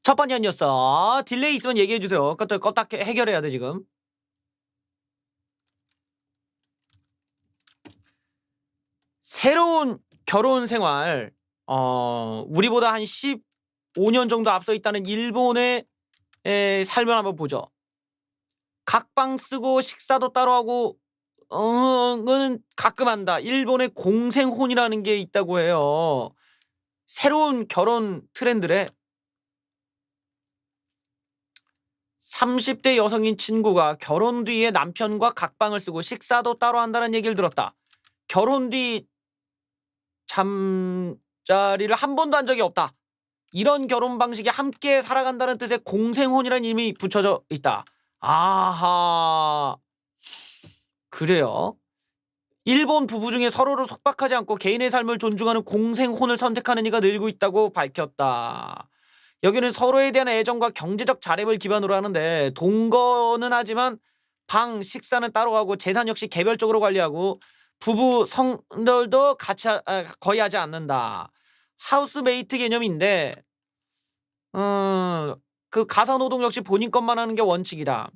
첫 번째 뉴스. 딜레이 있으면 얘기해 주세요. 그것도 껐다 해결해야 돼 지금. 새로운 결혼 생활 우리보다 한 15년 정도 앞서 있다는 일본의 삶을 한번 보죠. 각방 쓰고 식사도 따로 하고 는 가끔 한다. 일본의 공생혼이라는 게 있다고 해요. 새로운 결혼 트렌드래. 30대 여성인 친구가 결혼 뒤에 남편과 각방을 쓰고 식사도 따로 한다는 얘기를 들었다. 결혼 뒤 잠자리를 한 번도 한 적이 없다. 이런 결혼 방식에 함께 살아간다는 뜻의 공생혼이라는 이름이 붙여져 있다. 아하. 그래요. 일본 부부 중에 서로를 속박하지 않고 개인의 삶을 존중하는 공생혼을 선택하는 이가 늘고 있다고 밝혔다. 여기는 서로에 대한 애정과 경제적 자립을 기반으로 하는데 동거는 하지만 방, 식사는 따로 하고 재산 역시 개별적으로 관리하고 부부 성별도 같이 거의 하지 않는다. 하우스메이트 개념인데 그 가사노동 역시 본인 것만 하는 게 원칙이다.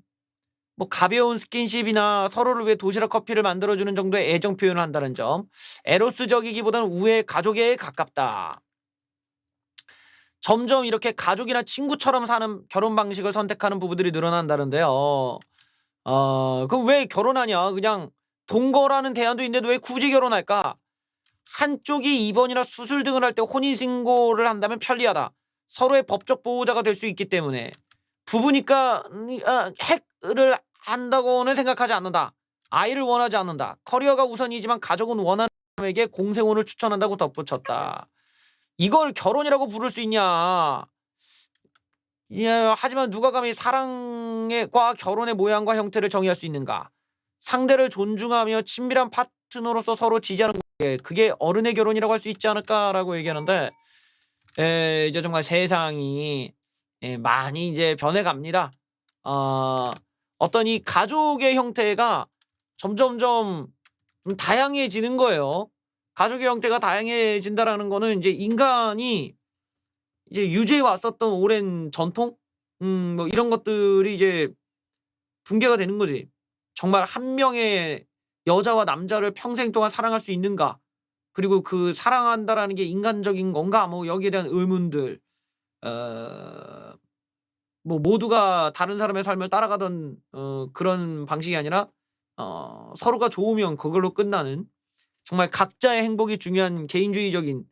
뭐 가벼운 스킨십이나 서로를 위해 도시락 커피를 만들어주는 정도의 애정 표현을 한다는 점. 에로스적이기보다는 우애 가족에 가깝다. 점점 이렇게 가족이나 친구처럼 사는 결혼 방식을 선택하는 부부들이 늘어난다는데요. 그럼 왜 결혼하냐? 그냥 동거라는 대안도 있는데 왜 굳이 결혼할까? 한쪽이 입원이나 수술 등을 할 때 혼인신고를 한다면 편리하다. 서로의 법적 보호자가 될 수 있기 때문에. 부부니까 핵을 한다고는 생각하지 않는다. 아이를 원하지 않는다. 커리어가 우선이지만 가족은 원하는 사람에게 공생혼을 추천한다고 덧붙였다. 이걸 결혼이라고 부를 수 있냐? 예, 하지만 누가 감히 사랑과 결혼의 모양과 형태를 정의할 수 있는가? 상대를 존중하며 친밀한 파트너로서 서로 지지하는 게 그게 어른의 결혼이라고 할 수 있지 않을까라고 얘기하는데 이제 정말 세상이 많이 이제 변해갑니다. 어떤 이 가족의 형태가 점점점 좀 다양해지는 거예요. 가족의 형태가 다양해진다라는 거는 이제 인간이 이제 유지해 왔었던 오랜 전통, 뭐 이런 것들이 이제 붕괴가 되는 거지. 정말 한 명의 여자와 남자를 평생 동안 사랑할 수 있는가? 그리고 그 사랑한다라는 게 인간적인 건가? 뭐 여기에 대한 의문들. 어 뭐 모두가 다른 사람의 삶을 따라가던 그런 방식이 아니라 서로가 좋으면 그걸로 끝나는 정말 각자의 행복이 중요한 개인주의적인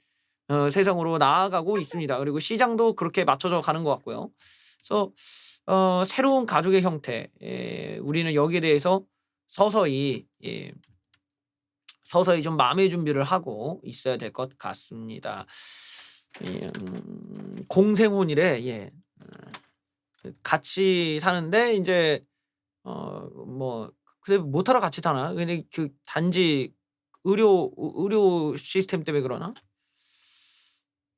세상으로 나아가고 있습니다. 그리고 시장도 그렇게 맞춰져 가는 것 같고요. 그래서 새로운 가족의 형태, 우리는 여기에 대해서 서서히 서서히 좀 마음의 준비를 하고 있어야 될 것 같습니다. 공생혼이래. 예. 같이 사는데 인제 뭐 그래 못하러 같이 사나? 근데 그 단지 의료 시스템 때문에 그러나?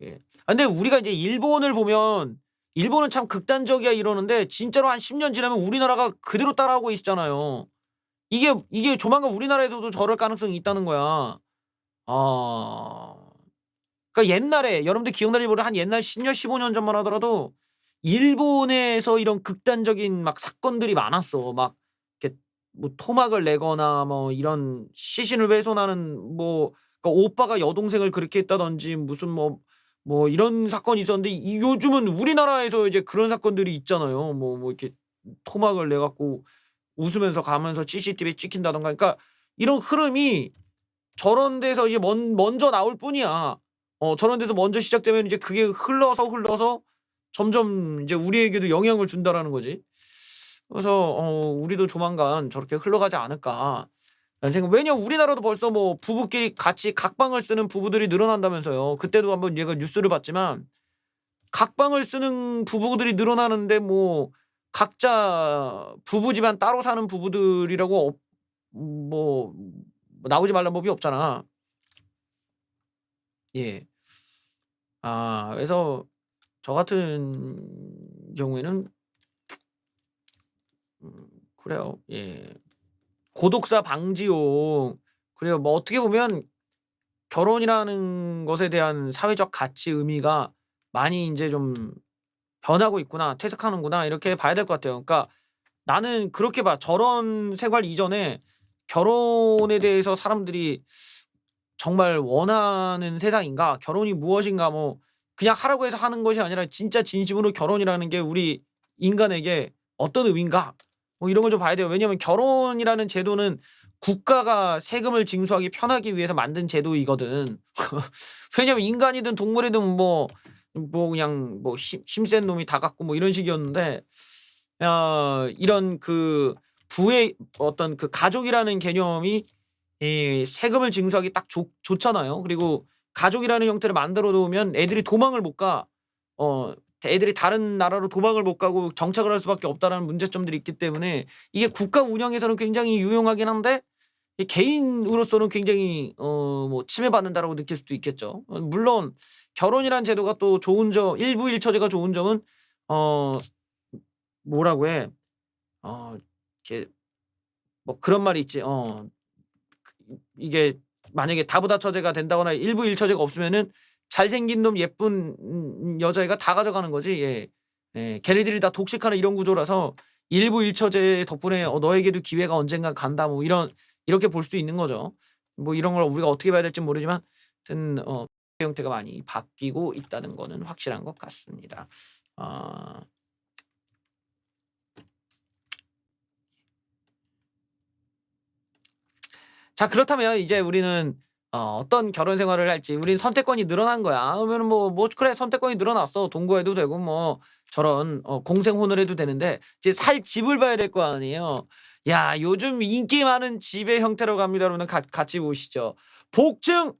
예. 근데 우리가 이제 일본을 보면 일본은 참 극단적이야 이러는데 진짜로 한 10년 지나면 우리나라가 그대로 따라하고 있잖아요. 이게 조만간 우리나라에서도 저럴 가능성이 있다는 거야. 아. 그러니까 옛날에 여러분들 기억나는지 모르 한 옛날 10년 15년 전만 하더라도 일본에서 이런 극단적인 막 사건들이 많았어. 막 이렇게 뭐 토막을 내거나 뭐 이런 시신을 훼손하는 뭐 그러니까 오빠가 여동생을 그렇게 했다든지 무슨 뭐 이런 사건이 있었는데 이 요즘은 우리나라에서 이제 그런 사건들이 있잖아요. 뭐 이렇게 토막을 내 갖고 웃으면서 가면서 CCTV에 찍힌다든가. 그러니까 이런 흐름이 저런 데서 이제 먼저 나올 뿐이야. 저런 데서 먼저 시작되면 이제 그게 흘러서 점점 이제 우리에게도 영향을 준다라는 거지. 그래서 우리도 조만간 저렇게 흘러가지 않을까라는 생각. 왜냐면 우리나라도 벌써 뭐 부부끼리 같이 각방을 쓰는 부부들이 늘어난다면서요. 그때도 한번 얘가 뉴스를 봤지만 각방을 쓰는 부부들이 늘어나는데 뭐 각자 부부 집안 따로 사는 부부들이라고 뭐 나오지 말란 법이 없잖아. 예. 그래서 저 같은 경우에는 그래요. 예. 고독사 방지용. 그래요. 뭐 어떻게 보면 결혼이라는 것에 대한 사회적 가치 의미가 많이 인제 좀 변하고 있구나. 퇴색하는구나. 이렇게 봐야 될 것 같아요. 그러니까 나는 그렇게 봐. 저런 생활 이전에 결혼에 대해서 사람들이 정말 원하는 세상인가? 결혼이 무엇인가? 뭐 그냥 하라고 해서 하는 것이 아니라 진짜 진심으로 결혼이라는 게 우리 인간에게 어떤 의미인가? 뭐 이런 걸 좀 봐야 돼요. 왜냐하면 결혼이라는 제도는 국가가 세금을 징수하기 편하기 위해서 만든 제도이거든. 왜냐면 인간이든 동물이든 뭐 그냥 뭐 힘센 놈이 다 갖고 뭐 이런 식이었는데 이런 그 부의 어떤 그 가족이라는 개념이 이 세금을 징수하기 딱 좋잖아요. 그리고 가족이라는 형태를 만들어 놓으면 애들이 도망을 못 가. 애들이 다른 나라로 도망을 못 가고 정착을 할 수밖에 없다라는 문제점들이 있기 때문에 이게 국가 운영에서는 굉장히 유용하긴 한데 이 개인으로서는 굉장히 뭐 침해받는다라고 느낄 수도 있겠죠. 물론 결혼이란 제도가 또 좋은 점 일부 일처제가 좋은 점은 어 뭐라고 해. 이렇게 뭐 그런 말이 있지. 이게 만약에 다부다 처제가 된다거나 일부 일처제가 없으면은 잘생긴 놈 예쁜 여자애가 다 가져가는 거지. 예. 예. 걔네들이 다 독식하는 이런 구조라서 일부 일처제 덕분에 너에게도 기회가 언젠가 간다 뭐 이렇게 볼 수도 있는 거죠. 뭐 이런 걸 우리가 어떻게 봐야 될진 모르지만 하여튼 형태가 많이 바뀌고 있다는 거는 확실한 것 같습니다. 자 그렇다면 이제 우리는 어떤 결혼 생활을 할지 우린 선택권이 늘어난 거야. 그러면은 뭐 그래 선택권이 늘어났어. 동거해도 되고 뭐 저런 공생혼을 해도 되는데 이제 살 집을 봐야 될 거 아니에요. 야 요즘 인기 많은 집의 형태로 갑니다. 여러분 같이 보시죠. 복층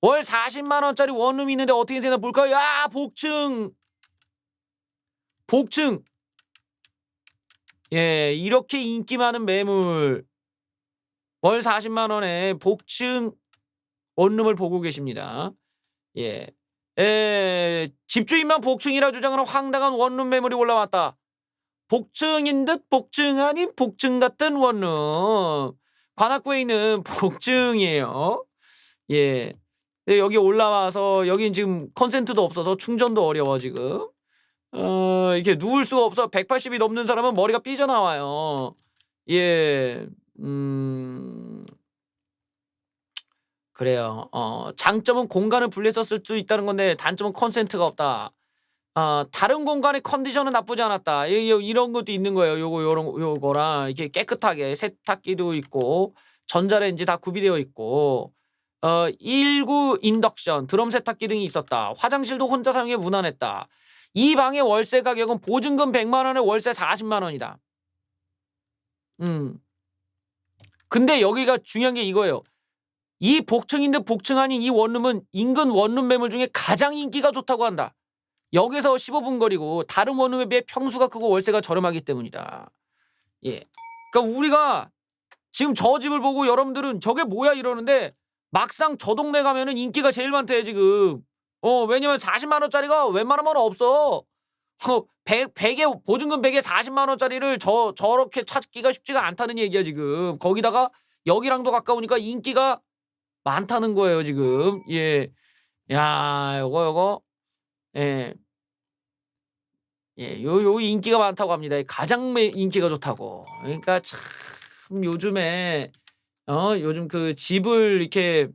월 40만 원짜리 원룸이 있는데 어떻게 되나 볼까요? 야 복층 예 이렇게 인기 많은 매물 월 40만 원에 복층 원룸을 보고 계십니다. 예. 집주인만 복층이라 주장하는 황당한 원룸 매물이 올라왔다. 복층인 듯 복층 아닌 복층 같은 원룸. 관악구에 있는 복층이에요. 예. 여기 올라와서 여긴 지금 컨센트도 없어서 충전도 어려워 지금. 이렇게 누울 수가 없어. 180이 넘는 사람은 머리가 삐져나와요. 예. 그래요. 장점은 공간을 분리해서 쓸 수 있다는 건데 단점은 컨센트가 없다. 다른 공간의 컨디션은 나쁘지 않았다. 이런 것도 있는 거예요. 요거랑 이렇게 깨끗하게 세탁기도 있고 전자레인지 다 구비되어 있고 1구 인덕션, 드럼 세탁기 등이 있었다. 화장실도 혼자 사용해 무난했다. 이 방의 월세 가격은 보증금 100만 원에 월세 40만 원이다. 근데 여기가 중요한 게 이거예요. 이 복층인데 복층 아닌 이 원룸은 인근 원룸 매물 중에 가장 인기가 좋다고 한다. 여기서 15분 거리고 다른 원룸에 비해 평수가 크고 월세가 저렴하기 때문이다. 예. 그러니까 우리가 지금 저 집을 보고 여러분들은 저게 뭐야 이러는데 막상 저 동네 가면은 인기가 제일 많대 지금. 왜냐면 40만 원짜리가 웬만하면 없어. 100에 보증금 100에 40만 원짜리를 저렇게 찾기가 쉽지가 않다는 얘기야 지금. 거기다가 여기랑도 가까우니까 인기가 많다는 거예요 지금. 예. 야 요거 예. 예. 요 인기가 많다고 합니다. 가장 인기가 좋다고. 그러니까 참 요즘에 요즘 그 집을 이렇게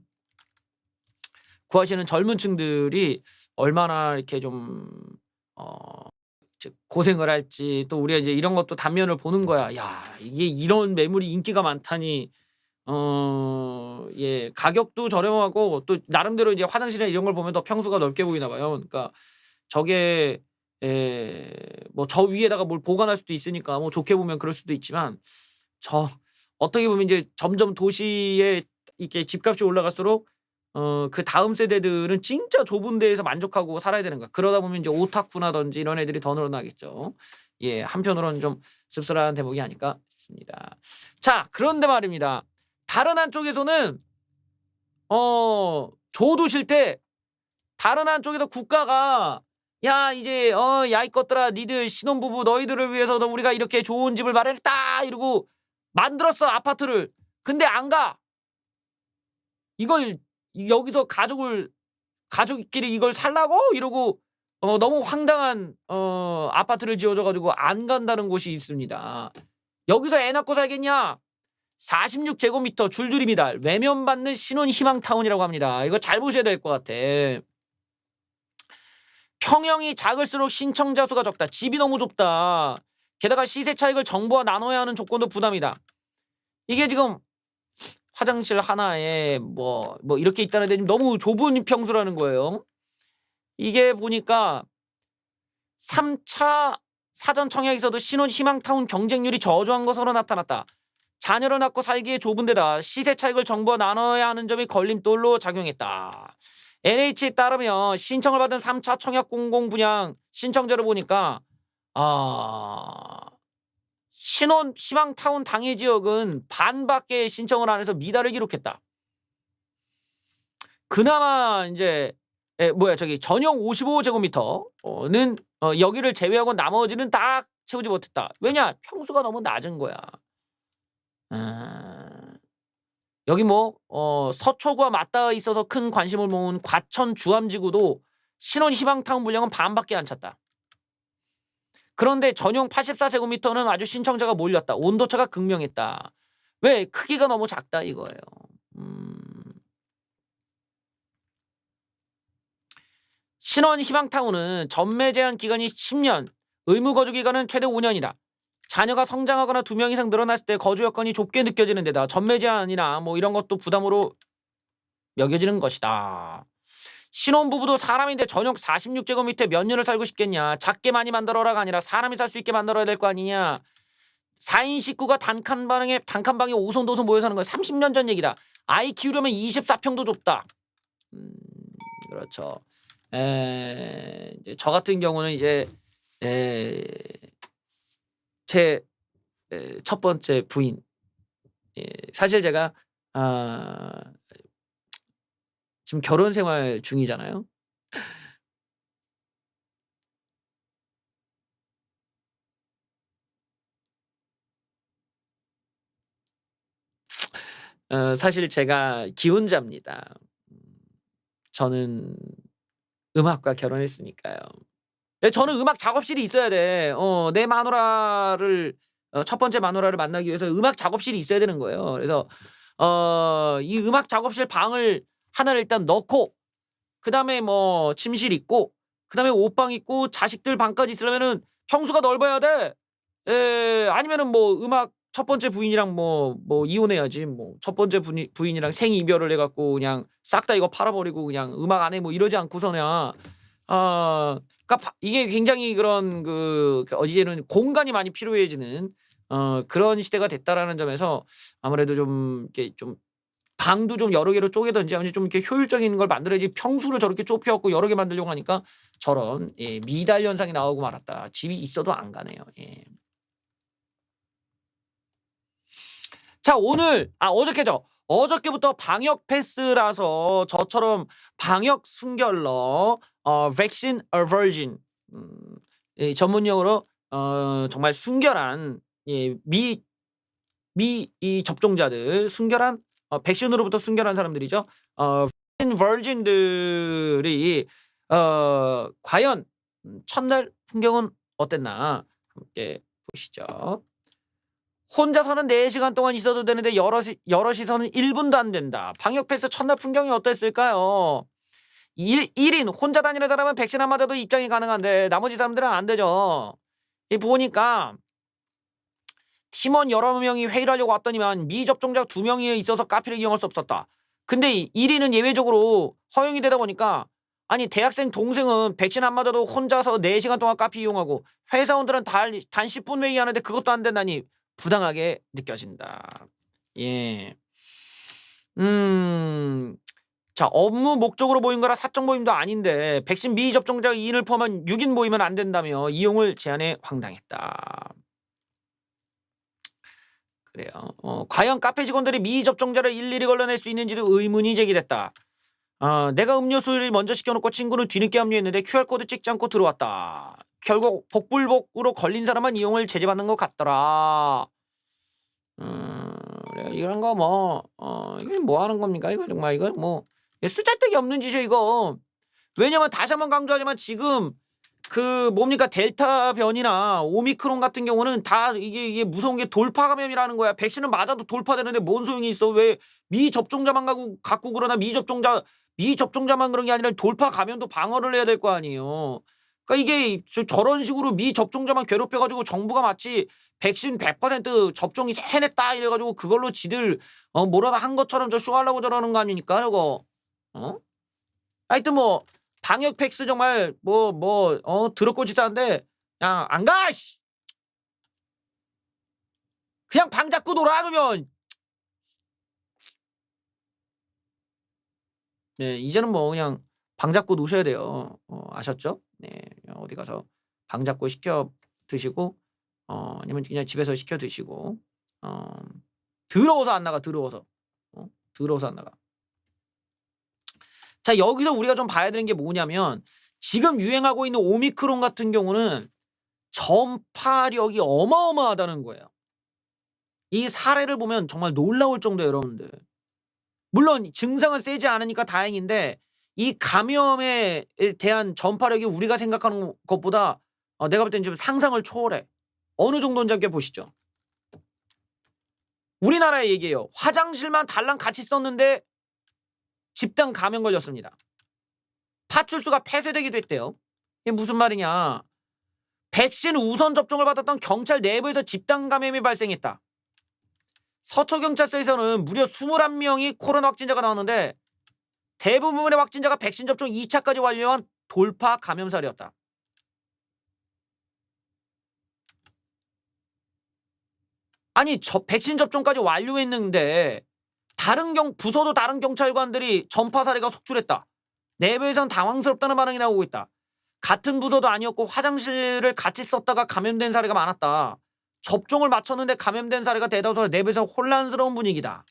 구하시는 젊은 층들이 얼마나 이렇게 좀 고생을 할지 또 우리가 이제 이런 것도 단면을 보는 거야. 야 이게 이런 매물이 인기가 많다니. 예. 가격도 저렴하고 또 나름대로 이제 화장실이나 이런 걸 보면 더 평수가 넓게 보이나 봐요. 그러니까 저게 뭐 저 위에다가 뭘 보관할 수도 있으니까 뭐 좋게 보면 그럴 수도 있지만 어떻게 보면 이제 점점 도시에 이렇게 집값이 올라갈수록 그다음 세대들은 진짜 좁은 데에서 만족하고 살아야 되는 거야. 그러다 보면 이제 오타쿠라든지 이런 애들이 더 늘어나겠죠. 예. 한편으로는 좀 씁쓸한 대목이 아닐까 싶습니다. 자 그런데 말입니다. 다른 한쪽에서는 줘도 싫대. 다른 한쪽에서 국가가 "야 이제 야 이것들아 니들 신혼부부 너희들을 위해서도 우리가 이렇게 좋은 집을 마련했다." 이러고 만들었어 아파트를. 근데 안 가. 이걸 여기서 가족끼리 이걸 살라고? 이러고 너무 황당한 아파트를 지어줘 가지고 안 간다는 곳이 있습니다. 여기서 애 낳고 살겠냐? 46제곱미터 줄줄이 미달 외면받는 신혼 희망타운이라고 합니다. 이거 잘 보셔야 될 것 같아. 평형이 작을수록 신청자 수가 적다. 집이 너무 좁다. 게다가 시세 차익을 정부와 나눠야 하는 조건도 부담이다. 이게 지금 화장실 하나에 뭐 이렇게 있다는데 너무 좁은 평수라는 거예요. 이게 보니까 3차 사전 청약에서도 신혼 희망타운 경쟁률이 저조한 것으로 나타났다. 자녀를 낳고 살기에 좁은 데다 시세 차익을 정부와 나눠야 하는 점이 걸림돌로 작용했다. NH에 따르면 신청을 받은 3차 청약 공공 분양 신청자를 보니까 신혼 희망타운 당해 지역은 반밖에 신청을 안 해서 미달을 기록했다. 그나마 이제 전용 55제곱미터는 여기를 제외하고 나머지는 다 채우지 못했다. 왜냐? 평수가 너무 낮은 거야. 여기 서초구와 맞닿아 있어서 큰 관심을 모은 과천 주암지구도 신혼 희망타운 분량은 반밖에 안 찼다. 그런데 전용 84제곱미터는 아주 신청자가 몰렸다. 온도차가 극명했다. 왜? 크기가 너무 작다 이거예요. 신혼 희망타운은 전매 제한 기간이 10년, 의무 거주 기간은 최대 5년이다. 자녀가 성장하거나 2명 이상 늘어났을 때 거주 여건이 좁게 느껴지는 데다 전매 제한이나 이런 것도 부담으로 여겨지는 것이다. 신혼부부도 사람인데 전용 46제곱미터에 몇 년을 살고 싶겠냐. 작게 많이 만들어라가 아니라 사람이 살 수 있게 만들어야 될 거 아니냐. 4인 식구가 단칸방에 5손도손 모여 사는 건 30년 전 얘기다. 아이 키우려면 24평도 좁다. 그렇죠. 이제 저 같은 경우는 이제 제 첫 번째 부인. 사실 제가 지금 결혼 생활 중이잖아요. 사실 제가 기혼자입니다. 저는 음악과 결혼했으니까요. 근데 저는 음악 작업실이 있어야 돼. 내 마누라를 첫 번째 마누라를 만나기 위해서 음악 작업실이 있어야 되는 거예요. 그래서 이 음악 작업실 방을 하나를 일단 넣고 그다음에 침실 있고 그다음에 옷방 있고 자식들 방까지 있으려면은 평수가 넓어야 돼. 아니면은 음악 첫 번째 부인이랑 이혼해야지. 첫 번째 부인이랑 생이별을 해 갖고 그냥 싹 다 이거 팔아 버리고 그냥 음악 안 해 이러지 않고서야 그러니까 이게 굉장히 그런 이제는 공간이 많이 필요해지는 그런 시대가 됐다라는 점에서 아무래도 좀 이렇게 좀 방도 좀 여러 개로 쪼개든지 아니면 좀 이렇게 효율적인 걸 만들어야지 평수를 저렇게 좁혀 갖고 여러 개 만들려고 하니까 저런 미달 현상이 나오고 말았다. 집이 있어도 안 가네요. 예. 자 오늘 어저께죠. 어저께부터 방역 패스라서 저처럼 방역 순결러 vaccine aversion 전문용어로 정말 순결한 이 접종자들 순결한 백신으로부터 순결한 사람들이죠. vaccine virgin들이 과연 첫날 풍경은 어땠나 함께 보시죠. 혼자서는 4시간 동안 있어도 되는데 여럿이서는 1분도 안 된다. 방역 패스 첫날 풍경이 어땠을까요? 1인 혼자 다니는 사람은 백신 안 맞아도 입장이 가능한데 나머지 사람들은 안 되죠. 보니까 팀원 여러 명이 회의를 하려고 왔더니만 미접종자 2명이 있어서 카페를 이용할 수 없었다. 근데 1인은 예외적으로 허용이 되다 보니까 아니 대학생 동생은 백신 안 맞아도 혼자서 4시간 동안 카페 이용하고 회사원들은 단 10분 회의하는데 그것도 안 된다니 부당하게 느껴진다. 예. 자, 업무 목적으로 모인 거라 사적 모임도 아닌데 백신 미접종자 2인을 포함한 6인 모이면 안 된다며 이용을 제한해 황당했다. 그래요. 과연 카페 직원들이 미접종자를 일일이 걸러낼 수 있는지도 의문이 제기됐다. 내가 음료수를 먼저 시켜놓고 친구는 뒤늦게 합류했는데 QR코드 찍지 않고 들어왔다. 결국 복불복으로 걸린 사람만 이용을 제재받는 것 같더라. 그래 이런 거 이게 뭐 하는 겁니까? 이거 정말 이거 쓰잘데기 없는 짓이에요 이거. 왜냐면 다시 한번 강조하지만 지금 그 뭡니까 델타 변이나 오미크론 같은 경우는 다 이게 무서운 게 돌파 감염이라는 거야. 백신은 맞아도 돌파되는데 뭔 소용이 있어? 왜 미접종자만 갖고 그러나 미접종자만 그런 게 아니라 돌파 감염도 방어를 해야 될 거 아니에요. 그러니까 이게 저런 식으로 미접종자만 괴롭혀가지고 정부가 마치 백신 100% 접종이 해냈다 이래가지고 그걸로 지들 뭐라도 한 것처럼 저 쇼하려고 저러는 거 아닙니까 저거? 하여튼 뭐 방역 팩스 정말 더럽고 치사한데 그냥 안 가! 씨! 그냥 방 잡고 놀아 그러면. 네, 이제는 뭐 그냥 방 잡고 노셔야 돼요. 아셨죠? 네, 어디 가서 방 잡고 시켜 드시고 아니면 그냥 집에서 시켜 드시고 더러워서 안 나가. 더러워서 안 나가. 자, 여기서 우리가 좀 봐야 되는 게 뭐냐면 지금 유행하고 있는 오미크론 같은 경우는 전파력이 어마어마하다는 거예요. 이 사례를 보면 정말 놀라울 정도예요, 여러분들. 물론 증상은 세지 않으니까 다행인데 이 감염에 대한 전파력이 우리가 생각하는 것보다 내가 볼 때는 좀 상상을 초월해. 어느 정도인지 함께 보시죠. 우리나라의 얘기예요. 화장실만 달랑 같이 썼는데 집단 감염 걸렸습니다. 파출소가 폐쇄되기도 했대요. 이게 무슨 말이냐. 백신 우선 접종을 받았던 경찰 내부에서 집단 감염이 발생했다. 서초경찰서에서는 무려 21명이 코로나 확진자가 나왔는데 대부분의 확진자가 백신 접종 2차까지 완료한 돌파 감염살이었다. 아니 백신 접종까지 완료했는데 부서도 다른 경찰관들이 전파 사례가 속출했다. 내부에선 당황스럽다는 반응이 나오고 있다. 같은 부서도 아니었고 화장실을 같이 썼다가 감염된 사례가 많았다. 접종을 마쳤는데 감염된 사례가 대다수라 내부에서 혼란스러운 분위기다.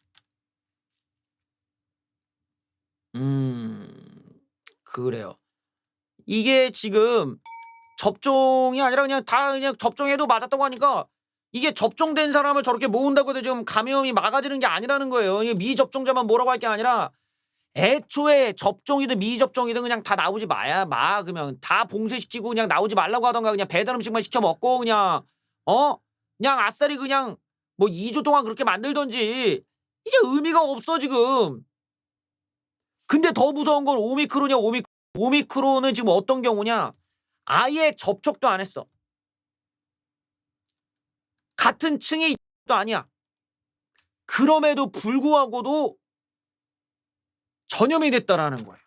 그래요. 이게 지금 접종이 아니라 그냥 접종해도 맞았다고 하니까 이게 접종된 사람을 저렇게 모은다고 해도 지금 감염이 막아지는 게 아니라는 거예요. 이게 미접종자만 뭐라고 할 게 아니라 애초에 접종이든 미접종이든 그냥 다 나오지 마. 그러면 다 봉쇄시키고 그냥 나오지 말라고 하던가 그냥 배달 음식만 시켜 먹고 그냥 그냥 아싸리 그냥 뭐 2주 동안 그렇게 만들던지 이게 의미가 없어 지금. 근데 더 무서운 건 오미크론이야. 오미크론은 지금 어떤 경우냐? 아예 접촉도 안 했어. 같은 층이 도 아니야. 그럼에도 불구하고도 전염이 됐다라는 거예요.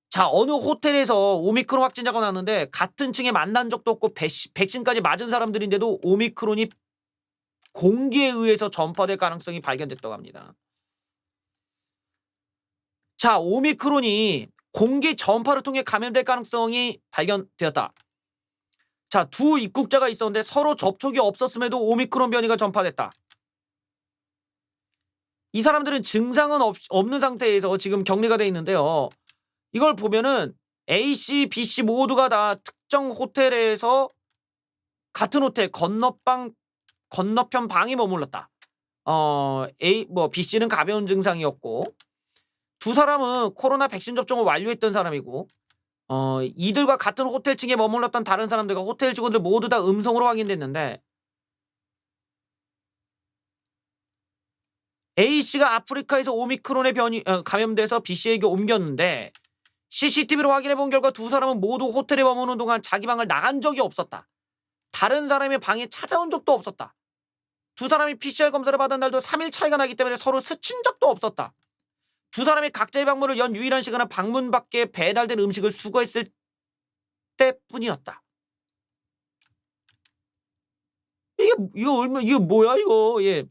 자, 어느 호텔에서 오미크론 확진자가 나왔는데 같은 층에 만난 적도 없고 백신까지 맞은 사람들인데도 오미크론이 공기에 의해서 전파될 가능성이 발견됐다고 합니다. 자, 오미크론이 공기 전파를 통해 감염될 가능성이 발견되었다. 자, 두 입국자가 있었는데 서로 접촉이 없었음에도 오미크론 변이가 전파됐다. 이 사람들은 증상은 없는 상태에서 지금 격리가 돼 있는데요. 이걸 보면은 A씨, B씨 모두가 다 특정 호텔에서 같은 호텔 건너편 방에 머물렀다. B씨는 가벼운 증상이었고 두 사람은 코로나 백신 접종을 완료했던 사람이고 이들과 같은 호텔층에 머물렀던 다른 사람들과 호텔 직원들 모두 다 음성으로 확인됐는데 A씨가 아프리카에서 오미크론에 감염돼서 B씨에게 옮겼는데 CCTV로 확인해본 결과 두 사람은 모두 호텔에 머무는 동안 자기 방을 나간 적이 없었다. 다른 사람의 방에 찾아온 적도 없었다. 두 사람이 PCR 검사를 받은 날도 3일 차이가 나기 때문에 서로 스친 적도 없었다. 두 사람이 각자의 방문을 연 유일한 시간은 방문 밖에 배달된 음식을 수거했을 때뿐이었다. 이게 뭐야 이거. 예.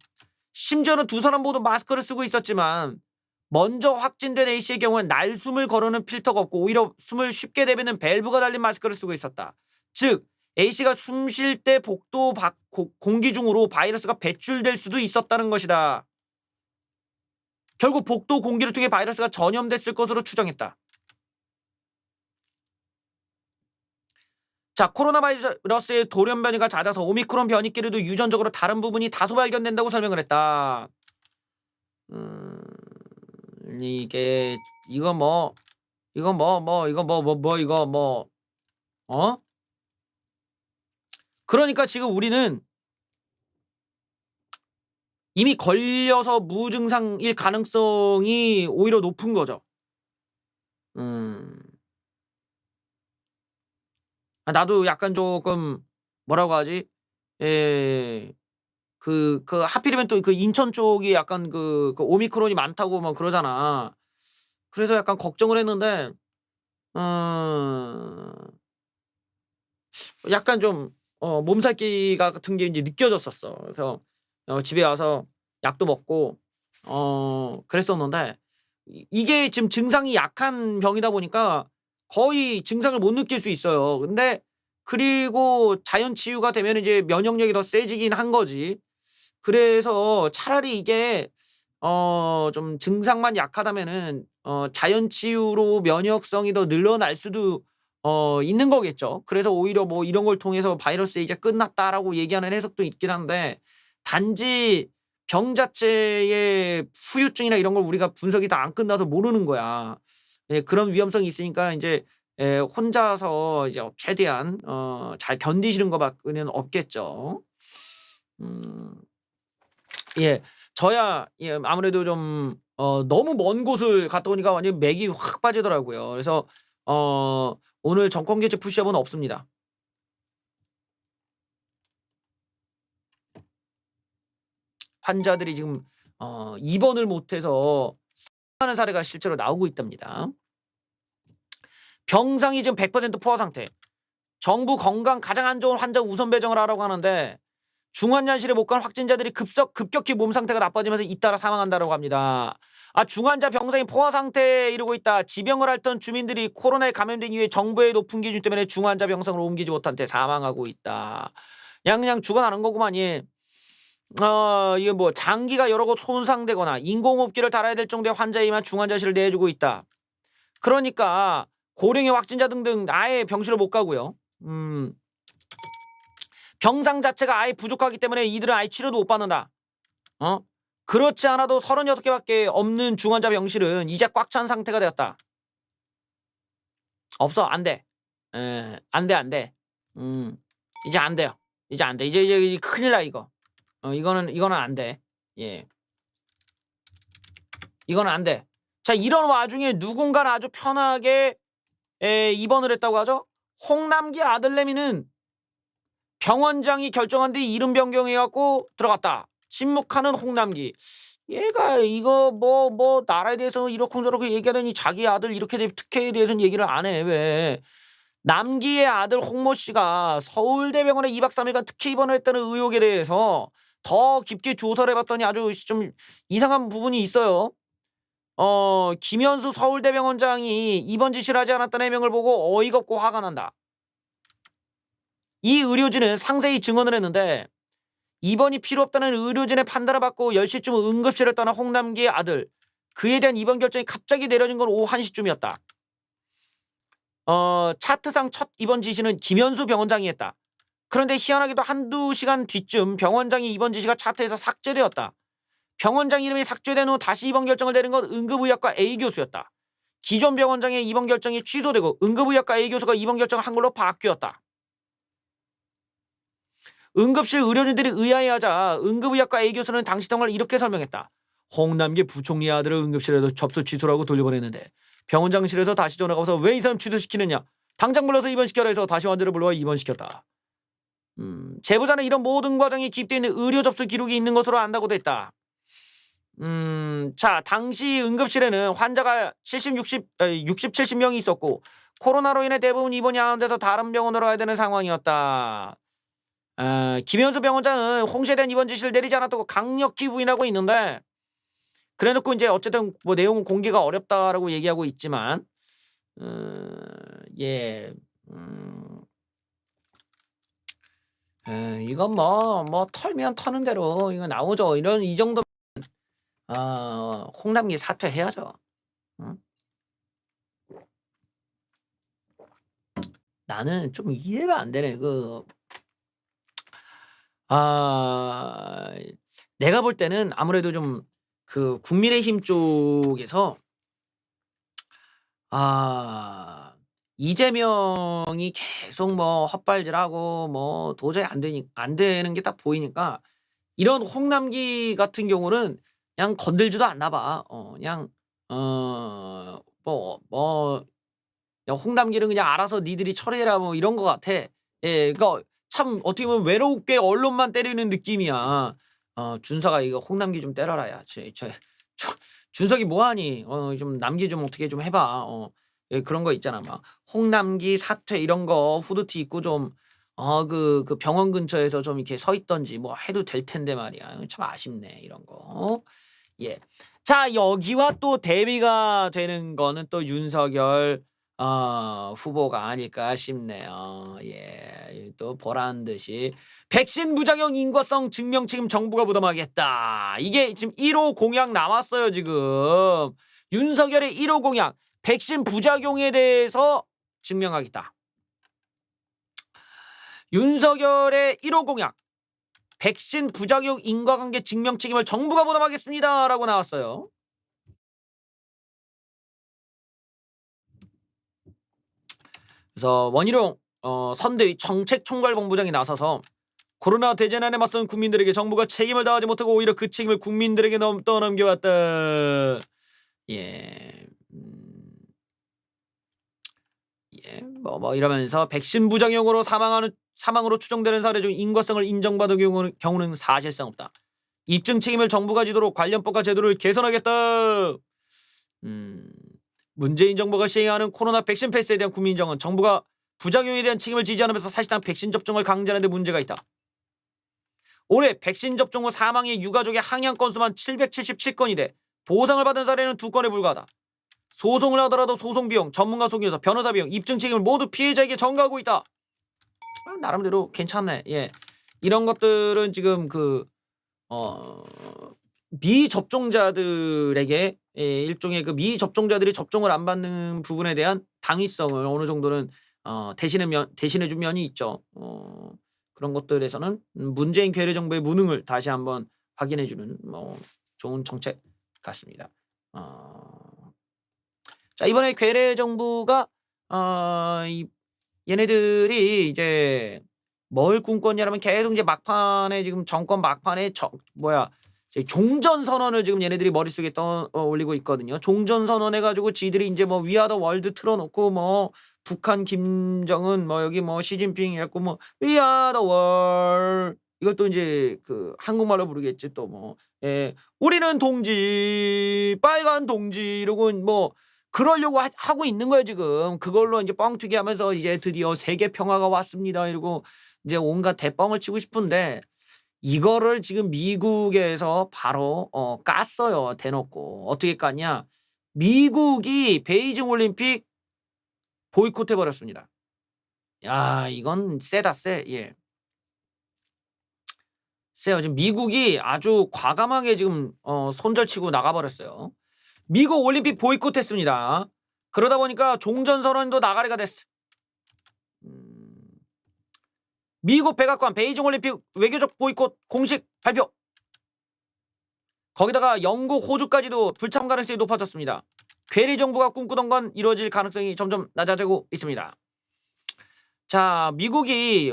심지어는 두 사람 모두 마스크를 쓰고 있었지만 먼저 확진된 A씨의 경우는 날숨을 거르는 필터가 없고 오히려 숨을 쉽게 내뱉는 밸브가 달린 마스크를 쓰고 있었다. 즉 A씨가 숨 쉴 때 복도 공기 중으로 바이러스가 배출될 수도 있었다는 것이다. 결국 복도 공기를 통해 바이러스가 전염됐을 것으로 추정했다. 자, 코로나 바이러스의 돌연 변이가 잦아서 오미크론 변이끼리도 유전적으로 다른 부분이 다소 발견된다고 설명을 했다. 이거 어? 그러니까 지금 우리는 이미 걸려서 무증상일 가능성이 오히려 높은 거죠. 음. 나도 약간 조금 뭐라고 하지? 예. 하필이면 또 그 인천 쪽이 약간 오미크론이 많다고 막 그러잖아. 그래서 약간 걱정을 했는데 어 약간 좀 몸살기가 같은 게 인제 느껴졌었어. 그래서 집에 와서 약도 먹고 그랬었는데 이게 지금 증상이 약한 병이다 보니까 거의 증상을 못 느낄 수 있어요. 근데 그리고 자연 치유가 되면은 이제 면역력이 더 세지긴 한 거지. 그래서 차라리 이게 좀 증상만 약하다면은 자연 치유로 면역성이 더 늘어날 수도 있는 거겠죠. 그래서 오히려 뭐 이런 걸 통해서 '바이러스 이제 끝났다.'라고 얘기하는 해석도 있긴 한데 단지 병 자체의 후유증이나 이런 걸 우리가 분석이 다 안 끝나서 모르는 거야. 예, 그런 위험성이 있으니까 인제 혼자서 이제 최대한 잘 견디시는 거 밖에는 없겠죠. 음. 예. 저야 예 아무래도 좀 너무 먼 곳을 갔다 오니까 완전히 맥이 확 빠지더라고요. 그래서 오늘 정권 교체 푸시업은 없습니다. 환자들이 지금 입원을 못해서 사는 사례가 실제로 나오고 있답니다. 병상이 지금 100% 포화 상태. 정부 건강 가장 안 좋은 환자 우선 배정을 하라고 하는데 중환자실에 못 간 확진자들이 급격히 몸 상태가 나빠지면서 잇따라 사망한다라고 합니다. 중환자 병상이 포화 상태에 이르고 있다. 지병을 앓던 주민들이 코로나에 감염된 이후에 정부의 높은 기준 때문에 중환자 병상으로 옮기지 못한 채 사망하고 있다. 그냥 죽어나는 거구만. 예. 이게 뭐 장기가 여러 곳 손상되거나 인공호흡기를 달아야 될 정도의 환자에만 중환자실을 내주고 있다. 그러니까 고령의 확진자 등등 아예 병실을 못 가고요. 병상 자체가 아예 부족하기 때문에 이들은 아예 치료도 못 받는다. 어? 그렇지 않아도 36개밖에 없는 중환자 병실은 이제 꽉 찬 상태가 되었다. 없어. 안 돼. 안 돼, 안 돼. 이제 안 돼요. 이제 안 돼. 이제 큰일 나 이거. 이거는 안 돼. 예. 이거는 안 돼. 자, 이런 와중에 누군가는 아주 편하게 입원을 했다고 하죠. 홍남기 아들내미는 병원장이 결정한 뒤 이름 변경해 갖고 들어갔다. 침묵하는 홍남기. 얘가 이거 나라에 대해서 이러쿵저러쿵 얘기하더니 자기 아들 이렇게 된 특혜에 대해서는 얘기를 안 해. 왜? 남기의 아들 홍모 씨가 서울대병원에 2박 3일간 특혜 입원을 했다는 의혹에 대해서 더 깊게 조사를 해봤더니 아주 좀 이상한 부분이 있어요. 김현수 서울대병원장이 입원 지시를 하지 않았다는 해명을 보고 어이가 없고 화가 난다. 이 의료진은 상세히 증언을 했는데 입원이 필요 없다는 의료진의 판단을 받고 10시쯤 응급실을 떠난 홍남기의 아들. 그에 대한 입원 결정이 갑자기 내려진 건 오후 1시쯤이었다. 차트상 첫 입원 지시는 김현수 병원장이 했다. 그런데 희한하게도 한두 시간 뒤쯤 병원장이 입원 지시가 차트에서 삭제되었다. 병원장 이름이 삭제된 후 다시 입원 결정을 내린 건 응급의학과 A 교수였다. 기존 병원장의 입원 결정이 취소되고 응급의학과 A 교수가 입원 결정을 한 걸로 바뀌었다. 응급실 의료진들이 의아해하자 응급의학과 A 교수는 당시 상황을 이렇게 설명했다. 홍남기 부총리 아들을 응급실에서 접수 취소라고 돌려보냈는데 병원장실에서 다시 전화가 와서 왜 이 사람 취소시키느냐. 당장 불러서 입원시켜라 해서 다시 환자를 불러와 입원시켰다. 제보자는 이런 모든 과정에 기입되어 있는 의료 접수 기록이 있는 것으로 안다고도 했다. 자, 당시 응급실에는 환자가 60, 70명이 있었고 코로나로 인해 대부분 입원이 안 돼서 다른 병원으로 가야 되는 상황이었다. 김현수 병원장은 홍씨에 대한 입원 지시를 내리지 않았다고 강력히 부인하고 있는데 그래놓고 이제 어쨌든 뭐 내용은 공개가 어렵다라고 얘기하고 있지만 예, 이건 뭐 털면 터는 대로 이거 나오죠. 이 정도 홍남기 사퇴해야죠. 응? 나는 좀 이해가 안 되네. 내가 볼 때는 아무래도 좀 국민의힘 쪽에서 이재명이 계속 뭐 헛발질하고 뭐 도저히 안 되는 게 딱 보이니까 이런 홍남기 같은 경우는 그냥 건들지도 않나 봐. 그냥 그냥 홍남기는 그냥 알아서 니들이 처리해라 뭐 이런 것 같아. 예, 그러니까 참 어떻게 보면 외롭게 언론만 때리는 느낌이야. 준석아 이거 홍남기 좀 때려라 야. 준석이 뭐하니? 좀 남기 좀 어떻게 좀 해봐. 예, 그런 거 있잖아 막 홍남기 사퇴 이런 거 후드티 입고 좀 그 병원 근처에서 좀 이렇게 서 있던지 뭐 해도 될 텐데 말이야. 참 아쉽네 이런 거. 예. 자 여기와 또 대비가 되는 거는 또 윤석열 후보가 아닐까 싶네요. 예. 또 보란 듯이 백신 부작용 인과성 증명 책임 정부가 부담하겠다. 이게 지금 1호 공약 나왔어요, 지금. 윤석열의 1호 공약. 백신 부작용에 대해서 증명하겠다. 윤석열의 1호 공약. 백신 부작용 인과관계 증명 책임을 정부가 부담하겠습니다. 라고 나왔어요. 그래서 원희룡 선대위 정책총괄본부장이 나서서 코로나 대재난에 맞선 국민들에게 정부가 책임을 다하지 못하고 오히려 그 책임을 국민들에게 떠넘겨왔다. 예. 예. 뭐 이러면서 백신 부작용으로 사망으로 추정되는 사례 중 인과성을 인정받은 경우는 사실상 없다. 입증 책임을 정부가 지도록 관련법과 제도를 개선하겠다. 문재인 정부가 시행하는 코로나 백신 패스에 대한 국민 인정은 정부가 부작용에 대한 책임을 지지 않으면서 사실상 백신 접종을 강제하는 데 문제가 있다. 올해 백신 접종 후 사망의 유가족의 항양 건수만 777건이래 보상을 받은 사례는 2건에 불과하다. 소송을 하더라도 소송 비용, 전문가 소개서, 변호사 비용, 입증 책임을 모두 피해자에게 전가하고 있다. 나름대로 괜찮네. 예, 이런 것들은 지금 미접종자들에게 일종의 그 미접종자들이 접종을 안 받는 부분에 대한 당위성을 어느 정도는 대신해준 면이 있죠. 그런 것들에서는 문재인 괴뢰 정부의 무능을 다시 한번 확인해주는 좋은 정책 같습니다. 자 이번에 괴뢰 정부가 얘네들이 이제 뭘 꿈꿨냐면 계속 이제 막판에 지금 정권 막판에 종전 선언을 지금 얘네들이 머릿속에 떠올리고 있거든요. 종전 선언 해가지고 지들이 이제 뭐 위아더 월드 틀어놓고 뭐 북한 김정은 뭐 여기 뭐 시진핑 이랬고 뭐 위아더 월 이것도 이제 그 한국말로 부르겠지 또 뭐 우리는 동지 빨간 동지 이러고 뭐 그러려고 하고 있는 거예요 지금. 그걸로 이제 뻥튀기 하면서 이제 드디어 세계 평화가 왔습니다 이러고 이제 온갖 대뻥을 치고 싶은데 이거를 지금 미국에서 바로 깠어요. 대놓고. 어떻게 깠냐. 미국이 베이징 올림픽 보이콧해 버렸습니다. 야 이건 세다 세. 예. 세요. 지금 미국이 아주 과감하게 지금 손절치고 나가버렸어요. 미국 올림픽 보이콧했습니다. 그러다 보니까 종전선언도 나가리가 됐어. 미국 백악관 베이징 올림픽 외교적 보이콧 공식 발표. 거기다가 영국, 호주까지도 불참 가능성이 높아졌습니다. 괴리 정부가 꿈꾸던 건 이루어질 가능성이 점점 낮아지고 있습니다. 자, 미국이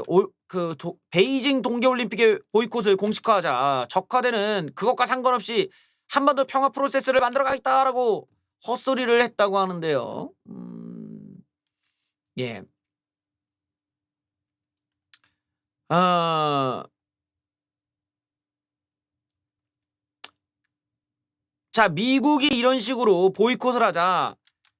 베이징 동계올림픽의 보이콧을 공식화하자 적화되는 그것과 상관없이 한반도 평화 프로세스를 만들어가겠다라고 헛소리를 했다고 하는데요. 예. 자, 미국이 이런 식으로 보이콧을 하자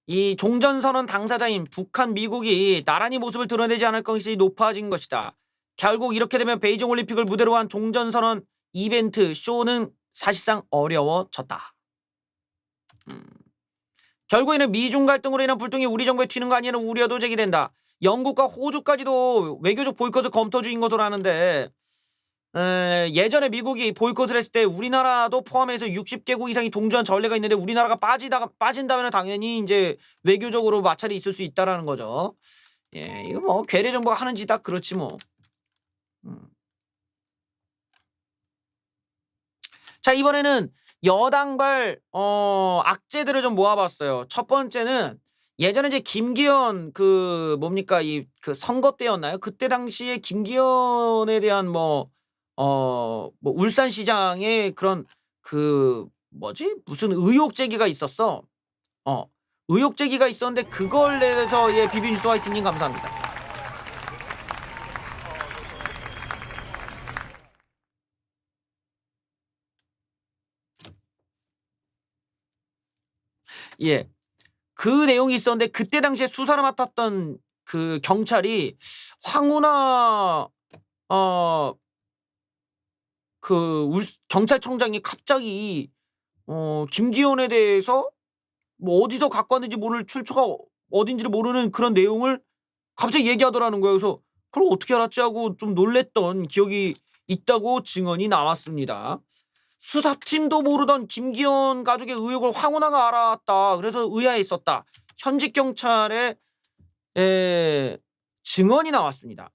이 종전선언 당사자인 북한, 미국이 나란히 모습을 드러내지 않을 것이 높아진 것이다. 결국 이렇게 되면 베이징 올림픽을 무대로 한 종전선언 이벤트 쇼는 사실상 어려워졌다. 결국에는 미중 갈등으로 인한 불똥이 우리 정부에 튀는 거 아니냐는 우려도 제기된다. 영국과 호주까지도 외교적 보이콧을 검토 중인 것으로 아는데 예전에 미국이 보이콧을 했을 때 우리나라도 포함해서 60개국 이상이 동조한 전례가 있는데 우리나라가 빠진다면 당연히 이제 외교적으로 마찰이 있을 수 있다라는 거죠. 예, 이거 뭐 괴뢰 정부가 하는 짓 다 그렇지 뭐. 자 이번에는 여당발 악재들을 좀 모아봤어요. 첫 번째는 예전에 이제 김기현 그 뭡니까 이 그 선거 때였나요? 그때 당시에 김기현에 대한 뭐 울산시장의 그런 그 뭐지? 무슨 의혹 제기가 있었어. 어. 의혹 제기가 있었는데 그걸 내서 예 비비뉴스 화이트님 감사합니다. 예. 그 내용이 있었는데 그때 당시에 수사를 맡았던 그 경찰이 황운하 어 그 경찰청장이 갑자기 김기현에 대해서 뭐 어디서 갖고 왔는지 모를 출처가 어딘지를 모르는 그런 내용을 갑자기 얘기하더라는 거예요. 그래서 '그걸 어떻게 알았지?' 하고 좀 놀랐던 기억이 있다고 증언이 나왔습니다. 수사팀도 모르던 김기현 가족의 의혹을 황운하가 알았다. 그래서 의아했었다. 현직 경찰의 증언이 나왔습니다.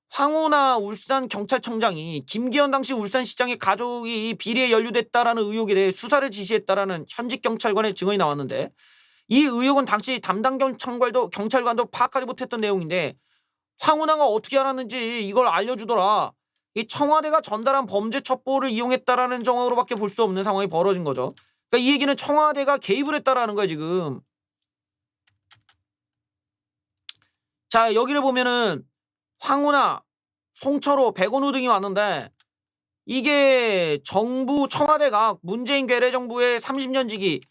황운하 울산경찰청장이 김기현 당시 울산시장의 가족이 비리에 연루됐다라는 의혹에 대해 수사를 지시했다라는 현직 경찰관의 증언이 나왔는데 이 의혹은 당시 담당 경찰관도 파악하지 못했던 내용인데 황운하가 어떻게 알았는지 이걸 알려주더라. 이 청와대가 전달한 범죄 첩보를 이용했다라는 정황으로밖에 볼 수 없는 상황이 벌어진 거죠. 그러니까 이 얘기는 청와대가 개입을 했다라는 거예요 지금. 자 여기를 보면은 황운하, 송철호, 백원우 등이 왔는데 이게 정부 청와대가 문재인 괴뢰정부의 30년 지기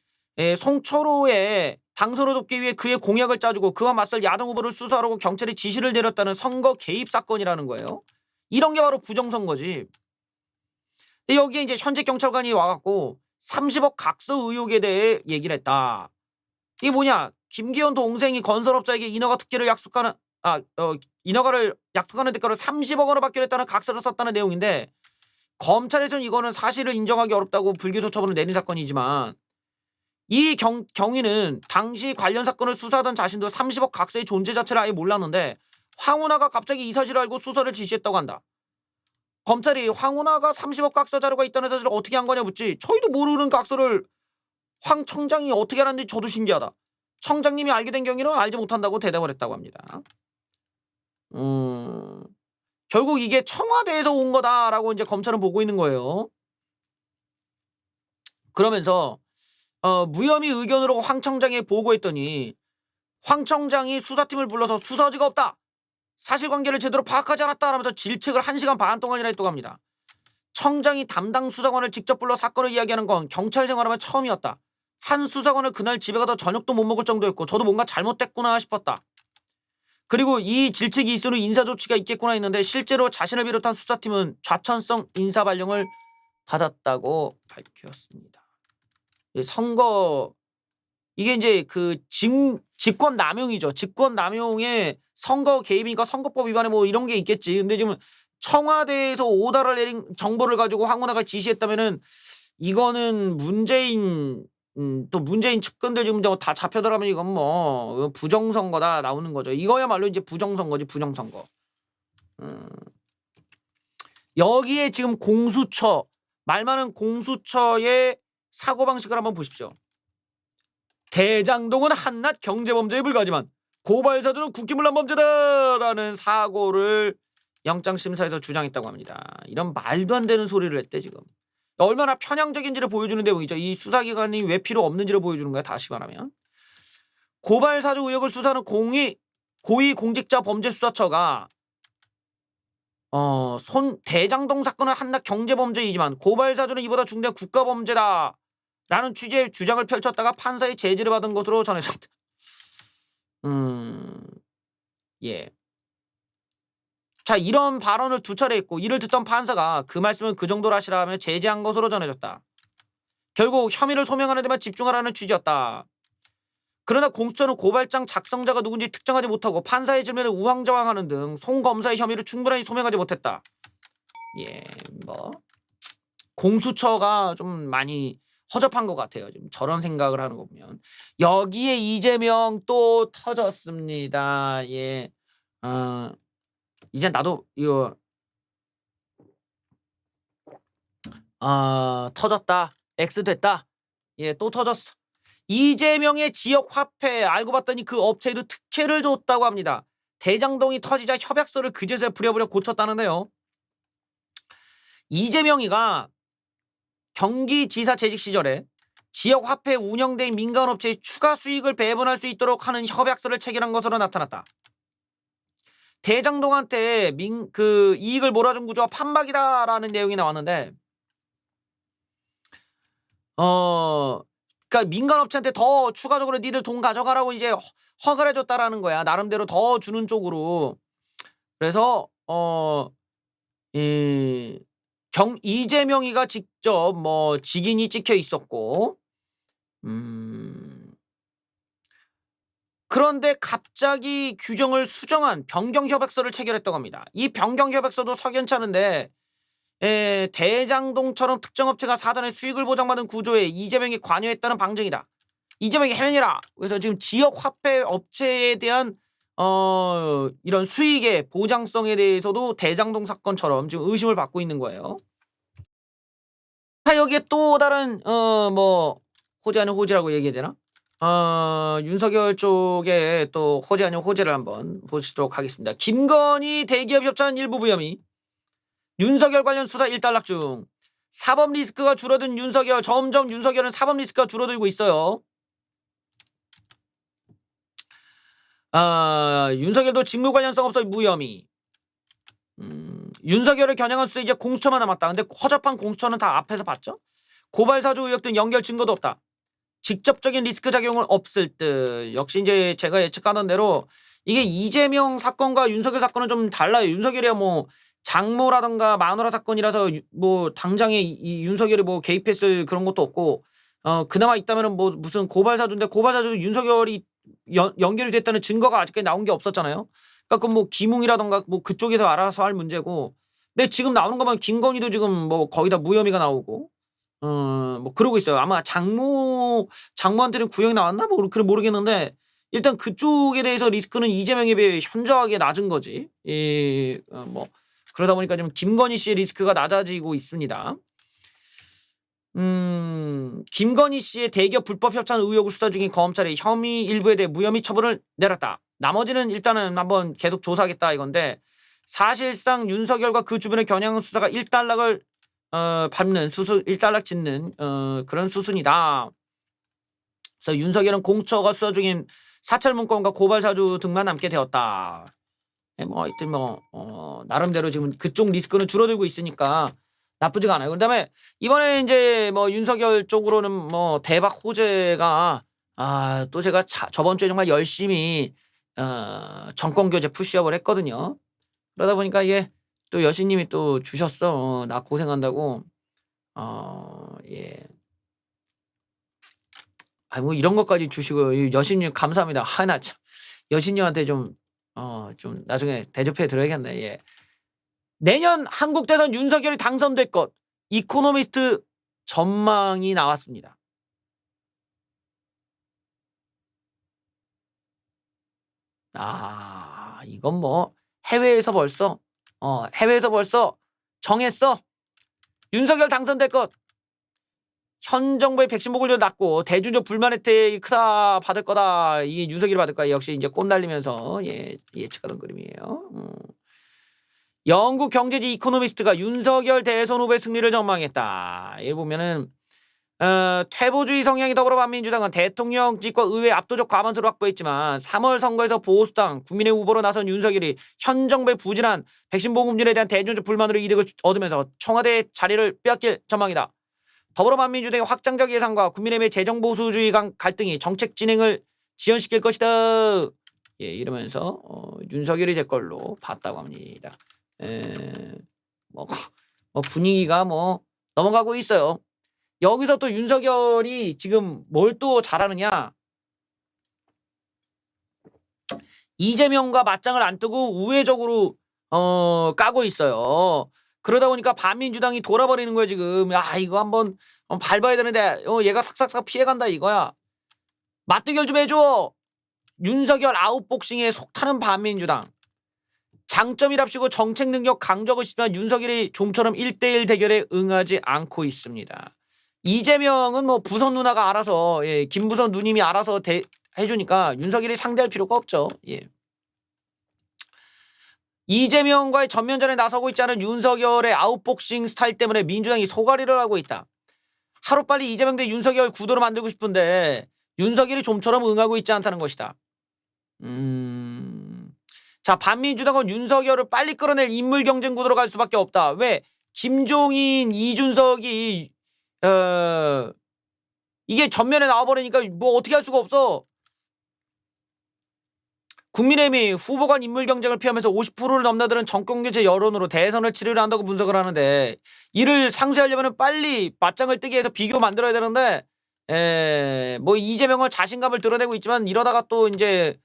송철호의 당선을 돕기 위해 그의 공약을 짜주고 그와 맞설 야당 후보를 수사하라고 경찰이 지시를 내렸다는 선거 개입 사건이라는 거예요. 이런 게 바로 부정선거지. 근데 여기에 이제 현직 경찰관이 와갖고 30억 각서 의혹에 대해 얘기를 했다. 이게 뭐냐? 김기현 동생이 건설업자에게 인허가 특혜를 약속하는 인허가를 약속하는 대가로 30억 원을 받기로 했다는 각서를 썼다는 내용인데 검찰에서는 이거는 사실을 인정하기 어렵다고 불기소 처분을 내린 사건이지만 이 경위는 당시 관련 사건을 수사하던 자신도 30억 각서의 존재 자체를 아예 몰랐는데 황운하가 갑자기 이 사실을 알고 수사를 지시했다고 한다. 검찰이 황운하가 30억 각서 자료가 있다는 사실을 어떻게 한 거냐 묻지 저희도 모르는 각서를 황 청장이 어떻게 알았는지 저도 신기하다. 청장님이 알게 된 경위는 알지 못한다고 대답을 했다고 합니다. 결국 이게 청와대에서 온 거다라고 이제 검찰은 보고 있는 거예요. 그러면서 무혐의 의견으로 황 청장에 보고했더니 황 청장이 수사팀을 불러서 수사 의지가 없다. 사실관계를 제대로 파악하지 않았다라면서 질책을 1시간 반 동안이나 했다고 합니다. 청장이 담당 수사관을 직접 불러 사건을 이야기하는 건 경찰 생활하면 처음이었다. 한 수사관은 그날 집에 가서 저녁도 못 먹을 정도였고 저도 뭔가 잘못됐구나 싶었다. 그리고 이 질책이 있은 후 인사조치가 있겠구나 했는데 실제로 자신을 비롯한 수사팀은 좌천성 인사발령을 받았다고 밝혔습니다. 선거 이게 이제 그 직권 남용이죠. 직권 남용에 선거 개입이니까 선거법 위반에 뭐 이런 게 있겠지. 근데 지금 청와대에서 오더를 내린 정보를 가지고 황운하가 지시했다면은 이거는 또 문재인 측근들 지금 다 잡혀들어가면 이건 뭐 부정선거다 나오는 거죠. 이거야말로 이제 부정선거지 부정선거. 여기에 지금 공수처 말 많은 공수처의 사고방식을 한번 보십시오. 대장동은 한낱 경제범죄에 불과하지만 고발사주는 국기문란 범죄다라는 사고를 영장심사에서 주장했다고 합니다. 이런 말도 안 되는 소리를 했대 지금. 얼마나 편향적인지를 보여주는 내용이죠. 이 수사기관이 왜 필요 없는지를 보여주는 거야. 다시 말하면. 고발사주 의혹을 수사하는 고위공직자범죄수사처가 대장동 사건은 한낱 경제범죄이지만 고발사주는 이보다 중대한 국가범죄다 라는 취지의 주장을 펼쳤다가 판사의 제지를 받은 것으로 전해졌다. 예. 자 이런 발언을 2차례 했고 이를 듣던 판사가 그 말씀은 그 정도로 하시라며 제지한 것으로 전해졌다. 결국 혐의를 소명하는 데만 집중하라는 취지였다. 그러나 공수처는 고발장 작성자가 누군지 특정하지 못하고 판사의 질문에 우왕좌왕하는 등 송 검사의 혐의를 충분히 소명하지 못했다. 예, 뭐 공수처가 좀 많이 허접한 것 같아요. 지금 저런 생각을 하는 거 보면 여기에 이재명 또 터졌습니다. 예, 이제 나도 이거 터졌다. X 됐다. 예, 또 터졌어. 이재명의 지역 화폐 알고 봤더니 그 업체에도 특혜를 줬다고 합니다. 대장동이 터지자 협약서를 그제서야 부랴부랴 고쳤다는데요. 이재명이가 경기지사 재직 시절에 지역 화폐 운영된 민간업체에 추가 수익을 배분할 수 있도록 하는 협약서를 체결한 것으로 나타났다. 대장동한테 그 이익을 몰아준 구조가 판박이다라는 내용이 나왔는데, 그러니까 민간업체한테 더 추가적으로 니들 돈 가져가라고 이제 허가를 해줬다라는 거야. 나름대로 더 주는 쪽으로. 그래서 이재명이가 직접 뭐 직인이 찍혀 있었고, 그런데 갑자기 규정을 수정한 변경협약서를 체결했다고 합니다. 이 변경협약서도 석연치 않은데, 대장동처럼 특정 업체가 사전에 수익을 보장받은 구조에 이재명이 관여했다는 방증이다. 이재명이 해명해라. 그래서 지금 지역 화폐 업체에 대한 이런 수익의 보장성에 대해서도 대장동 사건처럼 지금 의심을 받고 있는 거예요. 여기에 또 다른 뭐 호재 아닌 호재라고 얘기해야 되나? 윤석열 쪽에 또 호재 아닌 호재를 한번 보시도록 하겠습니다. 김건희 대기업 협찬 일부 부혐의. 윤석열 관련 수사 일단락 중. 사법 리스크가 줄어든 윤석열. 점점 윤석열은 사법 리스크가 줄어들고 있어요. 윤석열도 직무 관련성 없어 무혐의. 윤석열을 겨냥한 수사 이제 공수처만 남았다. 근데 허접한 공수처는 다 앞에서 봤죠? 고발 사주 의혹 등 연결 증거도 없다. 직접적인 리스크 작용은 없을 듯. 역시 이제 제가 예측하던 대로 이게 이재명 사건과 윤석열 사건은 좀 달라요. 윤석열이야 뭐 장모라던가 마누라 사건이라서 뭐 당장에 이 윤석열이 뭐 개입했을 그런 것도 없고, 그나마 있다면은 뭐 무슨 고발 사주인데 고발 사주도 윤석열이 연결이 됐다는 증거가 아직까지 나온 게 없었잖아요. 그러니까 그 뭐 김웅이라던가 뭐 그쪽에서 알아서 할 문제고. 근데 지금 나오는 것만 김건희도 지금 뭐 거의 다 무혐의가 나오고, 뭐 그러고 있어요. 아마 장모한테는 구형이 나왔나? 뭐 그래 모르겠는데 일단 그쪽에 대해서 리스크는 이재명에 비해 현저하게 낮은 거지. 뭐 그러다 보니까 좀 김건희 씨의 리스크가 낮아지고 있습니다. 김건희 씨의 대기업 불법 협찬 의혹을 수사 중인 검찰이 혐의 일부에 대해 무혐의 처분을 내렸다. 나머지는 일단은 한번 계속 조사하겠다 이건데, 사실상 윤석열과 그 주변의 겨냥한 수사가 일단락을 밟는 일단락 짓는 그런 수순이다. 그래서 윤석열은 공처가 수사 중인 사찰 문건과 고발 사주 등만 남게 되었다. 뭐 하여튼 뭐 나름대로 지금 그쪽 리스크는 줄어들고 있으니까 나쁘지가 않아요. 그다음에 이번에 이제 뭐 윤석열 쪽으로는 뭐 대박 호재가, 또 제가 저번 주에 정말 열심히 정권 교체 푸시업을 했거든요. 그러다 보니까 이게 또 여신님이 또 주셨어. 나 고생한다고. 예. 뭐 이런 것까지 주시고 여신님 감사합니다. 나 참 여신님한테 좀 나중에 대접해 드려야겠네. 예. 내년 한국 대선 윤석열이 당선될 것. 이코노미스트 전망이 나왔습니다. 이건 뭐 해외에서 벌써 정했어. 윤석열 당선될 것. 현 정부의 백신 보급률 낮고 대중적 불만 혜택이 크다 받을 거다. 이게 윤석열이 받을 거야. 역시 이제 꽃 날리면서 예측하던 그림이에요. 영국 경제지 이코노미스트가 윤석열 대선 후보의 승리를 전망했다. 여기 보면은 퇴보주의 성향이 더불어민주당은 대통령직과 의회 압도적 과반수를 확보했지만 3월 선거에서 보수당 국민의 후보로 나선 윤석열이 현 정부의 부진한 백신 보급률에 대한 대중적 불만으로 이득을 얻으면서 청와대 자리를 빼앗길 전망이다. 더불어민주당의 확장적 예상과 국민의힘의 재정보수주의 갈등이 정책 진행을 지연시킬 것이다. 이러면서 윤석열이 될 걸로 봤다고 합니다. 뭐 분위기가 뭐 넘어가고 있어요. 여기서 또 윤석열이 지금 뭘 또 잘하느냐? 이재명과 맞짱을 안 뜨고 우회적으로 까고 있어요. 그러다 보니까 반민주당이 돌아버리는 거야 지금. 이거 한번 밟아야 되는데 얘가 삭삭삭 피해간다 이거야. 맞대결 좀 해줘. 윤석열 아웃복싱에 속타는 반민주당. 장점이랍시고 정책 능력 강조하고 싶지만 윤석열이 좀처럼 1대1 대결에 응하지 않고 있습니다. 이재명은 뭐 부선 누나가 알아서 김부선 누님이 알아서 해주니까 윤석열이 상대할 필요가 없죠. 예. 이재명과의 전면전에 나서고 있지 않은 윤석열의 아웃복싱 스타일 때문에 민주당이 소가리를 하고 있다. 하루빨리 이재명 대 윤석열 구도로 만들고 싶은데 윤석열이 좀처럼 응하고 있지 않다는 것이다. 자, 반민주당은 윤석열을 빨리 끌어낼 인물 경쟁 구도로 갈 수밖에 없다. 왜? 김종인, 이준석이 이게 전면에 나와버리니까 뭐 어떻게 할 수가 없어. 국민의힘이 후보 간 인물 경쟁을 피하면서 50%를 넘나드는 정권교체 여론으로 대선을 치르려 한다고 분석을 하는데, 이를 상쇄하려면 빨리 맞짱을 뜨게 해서 비교 만들어야 되는데, 뭐 이재명은 자신감을 드러내고 있지만 이러다가 또 이제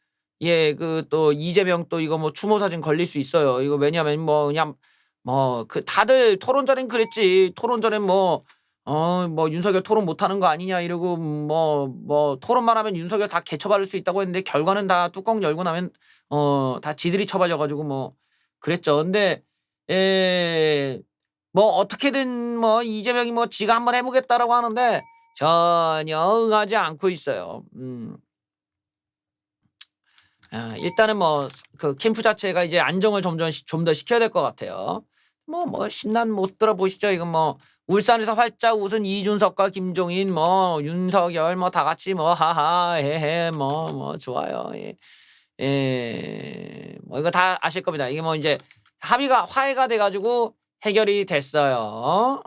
또 이재명 또 이거 뭐 추모 사진 걸릴 수 있어요. 이거 왜냐면 뭐 그냥 뭐 그 다들 토론 전엔 그랬지. 토론 전엔 뭐 윤석열 토론 못하는 거 아니냐 이러고 뭐 토론만 하면 윤석열 다 개처받을 수 있다고 했는데 결과는 다 뚜껑 열고 나면 다 지들이 처발려가지고 뭐 그랬죠. 근데 뭐 어떻게든 뭐 이재명이 뭐 지가 한번 해보겠다라고 하는데 전혀 응하지 않고 있어요. 일단은 뭐 그 캠프 자체가 이제 안정을 좀 더 시켜야 될 것 같아요. 뭐 신난 모습들어 보시죠. 이건 뭐 울산에서 활짝 웃은 이준석과 김종인, 뭐 윤석열 뭐 다 같이 뭐 하하 헤헤 뭐 좋아요. 뭐 이거 다 아실 겁니다. 이게 뭐 이제 화해가 돼가지고 해결이 됐어요.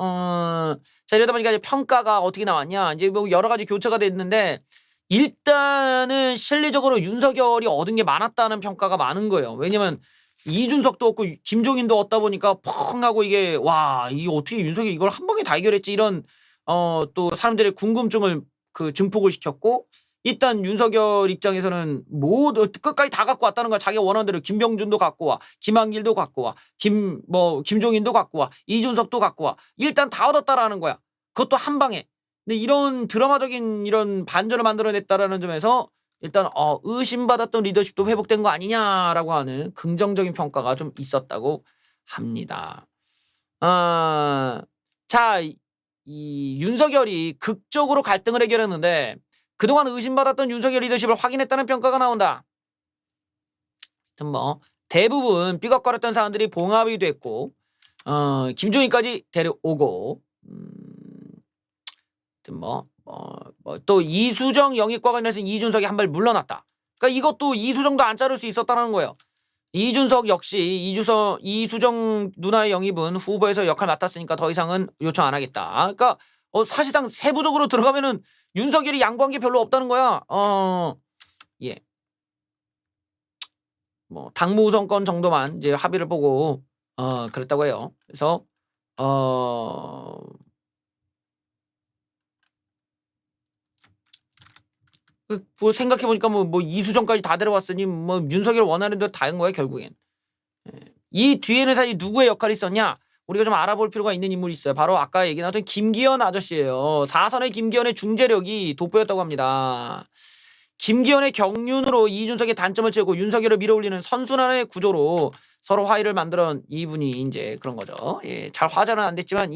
자, 이러다 보니까 이제 평가가 어떻게 나왔냐? 이제 뭐 여러 가지 교체가 됐는데, 일단은 실리적으로 윤석열이 얻은 게 많았다는 평가가 많은 거예요. 왜냐면 이준석도 없고 김종인도 없다 보니까 펑 하고 이게 이게 어떻게 윤석열이 이걸 한 방에 다 해결했지, 이런 또 사람들의 궁금증을 증폭을 시켰고, 일단 윤석열 입장에서는 모두 끝까지 다 갖고 왔다는 거야. 자기가 원하는 대로 김병준도 갖고 와, 김한길도 갖고 와, 김종인도 갖고 와, 이준석도 갖고 와. 일단 다 얻었다라는 거야. 그것도 한 방에. 근데 이런 드라마적인 이런 반전을 만들어냈다라는 점에서 일단 의심받았던 리더십도 회복된 거 아니냐라고 하는 긍정적인 평가가 좀 있었다고 합니다. 자, 이 윤석열이 극적으로 갈등을 해결했는데 그동안 의심받았던 윤석열 리더십을 확인했다는 평가가 나온다. 뭐 대부분 삐걱거렸던 사람들이 봉합이 됐고 김종인까지 데려오고 또 이수정 영입과 관련해서 이준석이 한 발 물러났다. 그러니까 이것도 이수정도 안 자를 수 있었다는 거예요. 이준석 역시 이수정 누나의 영입은 후보에서 역할 맡았으니까 더 이상은 요청 안 하겠다. 그러니까 사실상 세부적으로 들어가면은 윤석열이 양보한 게 별로 없다는 거야. 뭐 당무 우선권 정도만 이제 합의를 보고 그랬다고 해요. 그래서 뭐 생각해보니까 뭐 이수정까지 다 데려왔으니 뭐 윤석열 원하는 대로 다 한 거야 결국엔. 이 뒤에는 사실 누구의 역할이 있었냐, 우리가 좀 알아볼 필요가 있는 인물이 있어요. 바로 아까 얘기 나왔던 김기현 아저씨예요. 4선의 김기현의 중재력이 돋보였다고 합니다. 김기현의 경륜으로 이준석의 단점을 채우고 윤석열을 밀어올리는 선순환의 구조로 서로 화해를 만들어 이분이 이제 그런 거죠. 잘 화제는 안 됐지만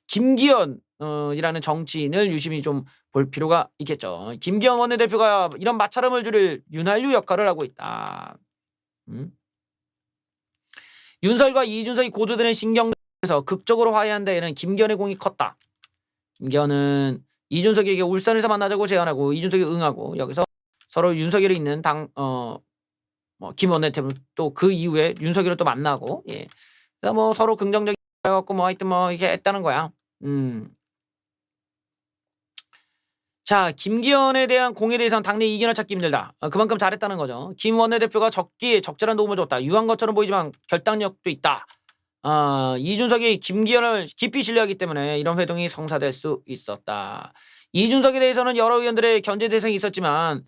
김기현이라는 정치인을 유심히 좀 볼 필요가 있겠죠. 김기현 원내대표가 이런 마찰음을 줄일 윤활유 역할을 하고 있다. 윤석열과 이준석이 고조되는 신경에서 극적으로 화해한 데에는 김기현의 공이 컸다. 김기현은 이준석에게 울산에서 만나자고 제안하고 이준석이 응하고, 여기서 서로 윤석열이 있는 김 원내대표 또 그 이후에 윤석열을 또 만나고, 그래서 뭐 서로 긍정적인 해갖고 뭐 하여튼 뭐 이렇게 했다는 거야. 자, 김기현에 대한 공에 대해서는 당내 이견을 찾기 힘들다. 그만큼 잘했다는 거죠. 김 원내대표가 적기에 적절한 도움을 줬다. 유한 것처럼 보이지만 결단력도 있다. 이준석이 김기현을 깊이 신뢰하기 때문에 이런 회동이 성사될 수 있었다. 이준석에 대해서는 여러 의원들의 견제 대상이 있었지만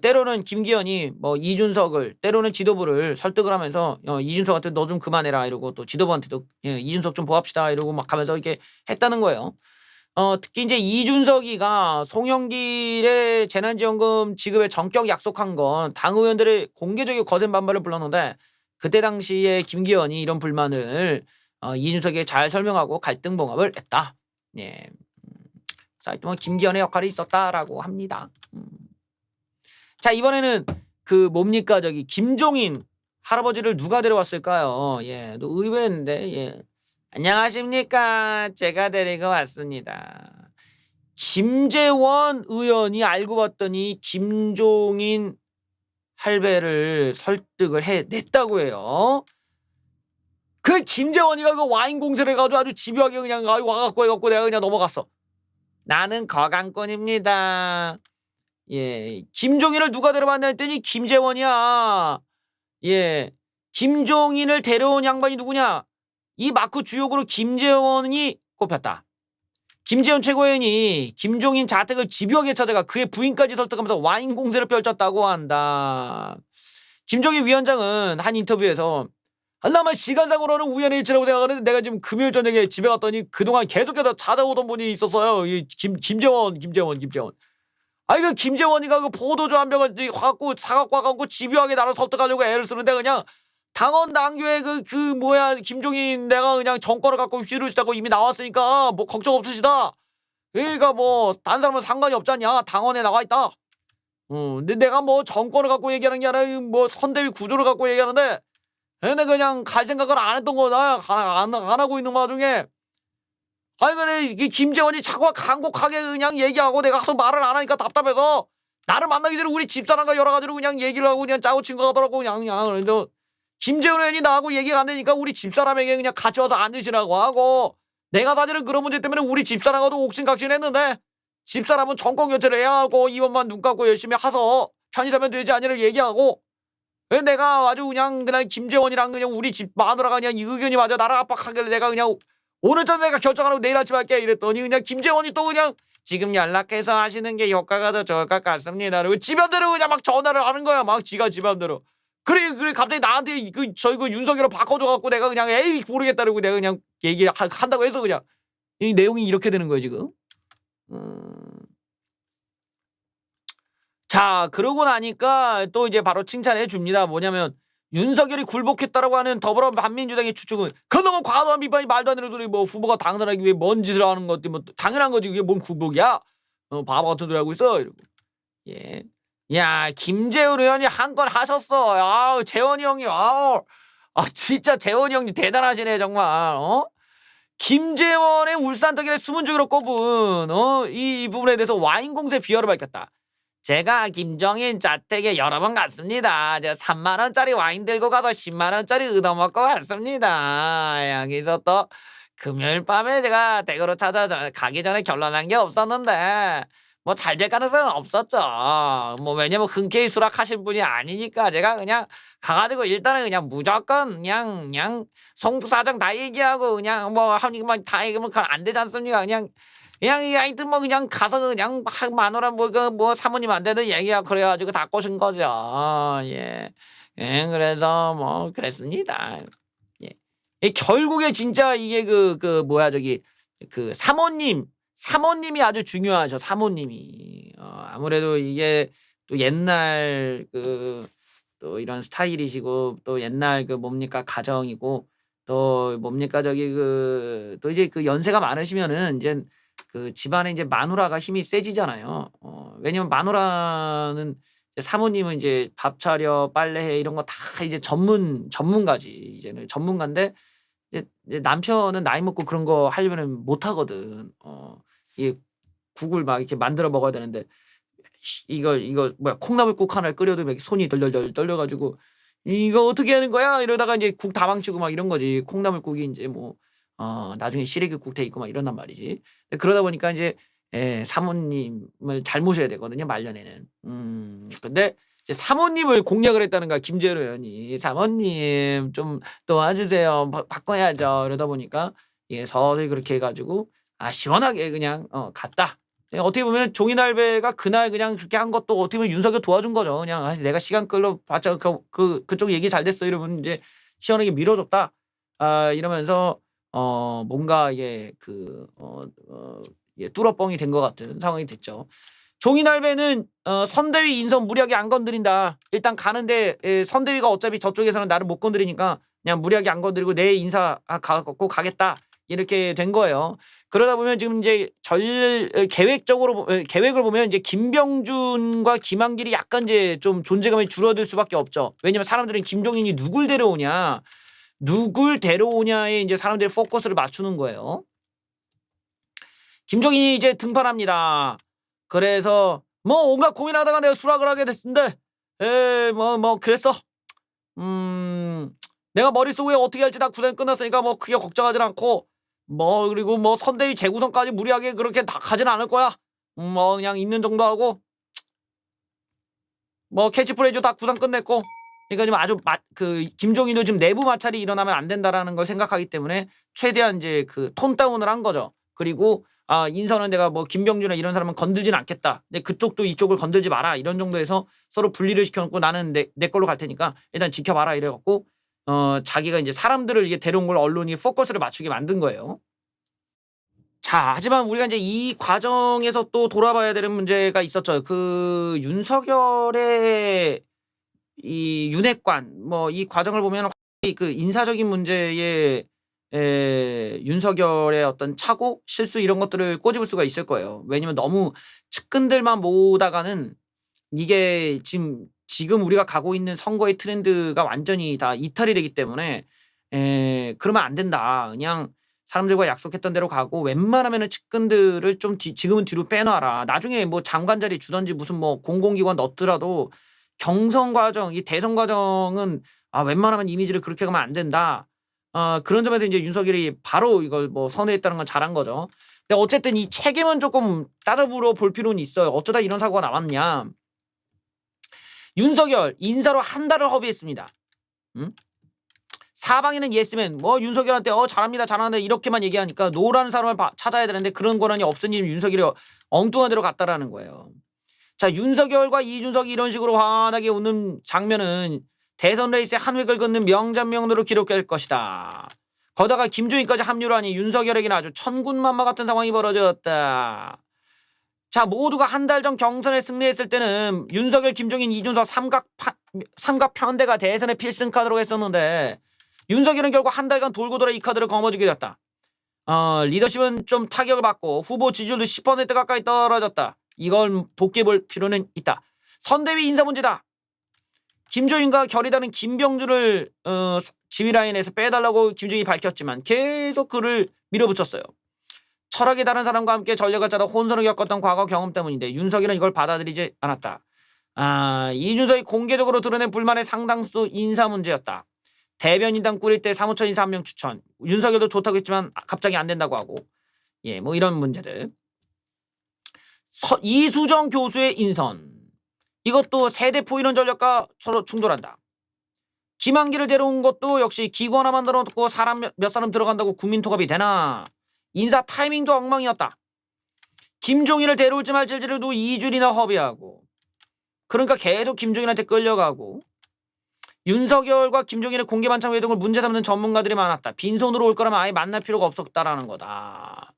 때로는 김기현이 뭐 이준석을, 때로는 지도부를 설득을 하면서 이준석한테 너 좀 그만해라 이러고, 또 지도부한테도 이준석 좀 보합시다 이러고 막 하면서 이렇게 했다는 거예요. 특히 이제 이준석이가 송영길의 재난지원금 지급에 전격 약속한 건 당 의원들의 공개적인 거센 반발을 불렀는데, 그때 당시에 김기현이 이런 불만을 이준석에게 잘 설명하고 갈등 봉합을 했다. 예. 자, 뭐 김기현의 역할이 있었다라고 합니다. 자, 이번에는 그 뭡니까 저기 김종인 할아버지를 누가 데려왔을까요? 예, 또 의외인데 예. 안녕하십니까? 제가 데리고 왔습니다. 김재원 의원이 알고 봤더니 김종인 할배를 설득을 해냈다고 해요. 그 김재원이가 그 와인 공세를 해가지고 아주 집요하게 그냥 와갖고 해갖고 내가 그냥 넘어갔어. 나는 거강꾼입니다. 예, 김종인을 누가 데려왔냐 했더니 김재원이야. 예, 김종인을 데려온 양반이 누구냐? 이 마크 주역으로 김재원이 꼽혔다. 김재원 최고위원이 김종인 자택을 집요하게 찾아가 그의 부인까지 설득하면서 와인 공세를 펼쳤다고 한다. 김종인 위원장은 한 인터뷰에서 나만 시간상으로는 우연의 일치라고 생각하는데 내가 지금 금요일 저녁에 집에 갔더니 그동안 계속해서 찾아오던 분이 있었어요. 이 김재원. 아니 그 김재원이가 그 포도주 한 병을 갖고 사갖고 와갖고 집요하게 나를 설득하려고 애를 쓰는데 그냥 당원 당규에 그 뭐야 김종인 내가 그냥 정권을 갖고 휘두르시다고 이미 나왔으니까 뭐 걱정 없으시다. 그러니까 뭐 다른 사람은 상관이 없잖냐. 당원에 나와 있다. 근데 내가 뭐 정권을 갖고 얘기하는 게 아니라 뭐 선대위 구조를 갖고 얘기하는데 근데 그냥 갈 생각을 안 했던 거다. 안 하고 있는 와중에 아니 근데 이 김재원이 자꾸 간곡하게 그냥 얘기하고 내가 하도 말을 안 하니까 답답해서 나를 만나기 전에 우리 집사람과 여러 가지로 그냥 얘기를 하고 그냥 짜고 친 거 같더라고 그냥 그래서 김재원 의원이 나하고 얘기가 안 되니까 우리 집사람에게 그냥 같이 와서 앉으시라고 하고 내가 사실은 그런 문제 때문에 우리 집사람과도 옥신각신했는데 집사람은 정권 교체를 해야 하고 이원만 눈 감고 열심히 하서 편의되면 되지 아니를 얘기하고 내가 아주 그냥 김재원이랑 그냥 우리 집 마누라가 그냥 이 의견이 맞아 나를 압박하길래 내가 그냥 오늘 저녁 내가 결정하고 내일 아침 할게 이랬더니 그냥 김재원이 또 그냥 지금 연락해서 하시는 게 효과가 더 좋을 것 같습니다. 그리고 지맘대로 그냥 막 전화를 하는 거야. 막 지가 지맘대로. 그래 갑자기 나한테 저희 윤석열을 바꿔줘갖고 내가 그냥 에이 모르겠다 그러고 내가 그냥 얘기한다고 해서 그냥 이 내용이 이렇게 되는 거예요 지금. 자 그러고 나니까 또 이제 바로 칭찬해 줍니다. 뭐냐면 윤석열이 굴복했다라고 하는 더불어민주당의 추측은 그놈은 과도한 비판이 말도 안 되는 소리 뭐 후보가 당선하기 위해 뭔 짓을 하는 것들 뭐 당연한 거지 그게 뭔 굴복이야 바보 같은 소리 하고 있어 이러고 예. 야 김재원 의원이 한 건 하셨어. 아우 재원이 형님 진짜 재원이 형님 대단하시네 정말 김재원의 울산떡이를 수문적으로 꼽은 이 부분에 대해서 와인 공세 비하를 밝혔다. 제가 김종인 자택에 여러 번 갔습니다. 제가 3만 원짜리 와인 들고 가서 10만 원짜리 얻어먹고 갔습니다. 여기서 또 금요일 밤에 제가 댁으로 가기 전에 결론난 게 없었는데 뭐 잘 될 가능성은 없었죠. 뭐 왜냐면 흔쾌히 수락하신 분이 아니니까 제가 그냥 가가지고 일단은 그냥 무조건 그냥 송부사정 다 얘기하고 그냥 뭐 하니까 다 얘기하면 안 되지 않습니까? 그냥 하여튼 뭐 그냥 가서 그냥 막 마누라 뭐 사모님 안 되는 얘기야 그래가지고 다 꼬신 거죠. 예. 그래서 뭐 그랬습니다. 예. 결국에 진짜 이게 뭐야 저기 그 사모님이 아주 중요하죠. 사모님이 아무래도 이게 또 옛날 또 이런 스타일이시고 또 옛날 뭡니까 가정이고 또 뭡니까 저기 또 이제 연세가 많으시면은 이제 집안에 이제 마누라가 힘이 세지잖아요. 왜냐면 마누라는 사모님은 이제 밥 차려 빨래해 이런 거 다 이제 전문가지 이제는 전문가인데 이제 남편은 나이 먹고 그런 거 하려면은 못 하거든. 이 국을 막 이렇게 만들어 먹어야 되는데 이거 뭐야 콩나물국 하나를 끓여도 막 손이 덜덜덜 떨려가지고 이거 어떻게 하는 거야 이러다가 이제 국 다 망치고 막 이런 거지. 콩나물국이 이제 뭐 나중에 시래기국 돼 있고 막 이런단 말이지. 그러다 보니까 이제 사모님을 잘 모셔야 되거든요 말년에는. 근데 이제 사모님을 공략을 했다는 거야 김재원 의원이. 사모님 좀 도와주세요 바꿔야죠. 이러다 보니까 이게 서서히 그렇게 해가지고 시원하게 그냥 갔다. 어떻게 보면 종이날배가 그날 그냥 그렇게 한 것도 어떻게 보면 윤석열 도와준 거죠. 그냥 내가 시간 끌러 봤자 그쪽 얘기 잘 됐어 이러면 이제 시원하게 밀어줬다. 이러면서 뭔가 이게 뚫어뻥이 된 것 같은 상황이 됐죠. 종이날배는 선대위 인선 무리하게 안 건드린다. 일단 가는데 선대위가 어차피 저쪽에서는 나를 못 건드리니까 그냥 무리하게 안 건드리고 내 인사 갖고 가겠다. 이렇게 된 거예요. 그러다 보면 지금 이제 계획을 보면 이제 김병준과 김한길이 약간 이제 좀 존재감이 줄어들 수밖에 없죠. 왜냐면 사람들은 김종인이 누굴 데려오냐에 이제 사람들이 포커스를 맞추는 거예요. 김종인이 이제 등판합니다. 그래서 뭐 온갖 고민하다가 내가 수락을 하게 됐는데 그랬어. 내가 머릿속에 어떻게 할지 다 구상이 끝났으니까 뭐 크게 걱정하진 않고 그리고 뭐 선대위 재구성까지 무리하게 그렇게 다 가진 않을 거야. 그냥 있는 정도 하고 캐치프레이즈 다 구상 끝냈고. 그러니까 지금 아주 김종인도 지금 내부 마찰이 일어나면 안 된다라는 걸 생각하기 때문에 최대한 이제 톤 다운을 한 거죠. 그리고 인선은 내가 김병준이나 이런 사람은 건들진 않겠다. 근데 그쪽도 이쪽을 건들지 마라. 이런 정도에서 서로 분리를 시켜놓고 나는 내 걸로 갈 테니까 일단 지켜봐라 이래갖고 자기가 이제 사람들을 이게 데려온 걸 언론이 포커스를 맞추게 만든 거예요. 자, 하지만 우리가 이제 이 과정에서 또 돌아봐야 되는 문제가 있었죠. 윤석열의 이 윤핵관 이 과정을 보면 인사적인 문제에 윤석열의 어떤 착오, 실수 이런 것들을 꼬집을 수가 있을 거예요. 왜냐면 너무 측근들만 모으다가는 이게 지금 우리가 가고 있는 선거의 트렌드가 완전히 다 이탈이 되기 때문에 그러면 안 된다. 그냥 사람들과 약속했던 대로 가고 웬만하면은 측근들을 좀 지금은 뒤로 빼놔라. 나중에 장관 자리 주던지 무슨 공공기관 넣더라도 경선 과정, 이 대선 과정은 웬만하면 이미지를 그렇게 가면 안 된다. 그런 점에서 이제 윤석열이 바로 이걸 선회했다는 건 잘한 거죠. 근데 어쨌든 이 책임은 조금 따져보러 볼 필요는 있어요. 어쩌다 이런 사고가 나왔냐. 윤석열 인사로 한 달을 허비했습니다. 사방에는 예스맨 윤석열한테 잘합니다 잘하는데 이렇게만 얘기하니까 노라는 사람을 찾아야 되는데 그런 권한이 없으니 윤석열이 엉뚱한 데로 갔다라는 거예요. 자, 윤석열과 이준석이 이런 식으로 환하게 웃는 장면은 대선 레이스에 한 획을 긋는 명장면으로 기록될 것이다. 거기다가 김종인까지 합류를 하니 윤석열에게는 아주 천군만마 같은 상황이 벌어졌다. 자, 모두가 한 달 전 경선에 승리했을 때는 윤석열, 김종인, 이준석 삼각 편대가 대선의 필승카드로 했었는데 윤석열은 결국 한 달간 돌고 돌아 이 카드를 거머쥐게 됐다. 리더십은 좀 타격을 받고 후보 지지율도 10% 가까이 떨어졌다. 이걸 복귀해볼 필요는 있다. 선대위 인사 문제다. 김종인과 결이 다른 김병준을 지휘 라인에서 빼달라고 김종인이 밝혔지만 계속 그를 밀어붙였어요. 철학이 다른 사람과 함께 전략을 짜다 혼선을 겪었던 과거 경험 때문인데 윤석열은 이걸 받아들이지 않았다. 이준석이 공개적으로 드러낸 불만의 상당수 인사 문제였다. 대변인단 꾸릴 때 사무처 인사 한 명 추천. 윤석열도 좋다고 했지만 갑자기 안 된다고 하고. 이런 문제들. 이수정 교수의 인선. 이것도 세대포 이론 전략과 서로 충돌한다. 김한길을 데려온 것도 역시 기구 하나 만들어 놓고 몇 사람 들어간다고 국민통합이 되나. 인사 타이밍도 엉망이었다. 김종인을 데려올지 말지를 2주일이나 허비하고. 그러니까 계속 김종인한테 끌려가고. 윤석열과 김종인의 공개 반찬 외동을 문제 삼는 전문가들이 많았다. 빈손으로 올 거라면 아예 만날 필요가 없었다라는 거다.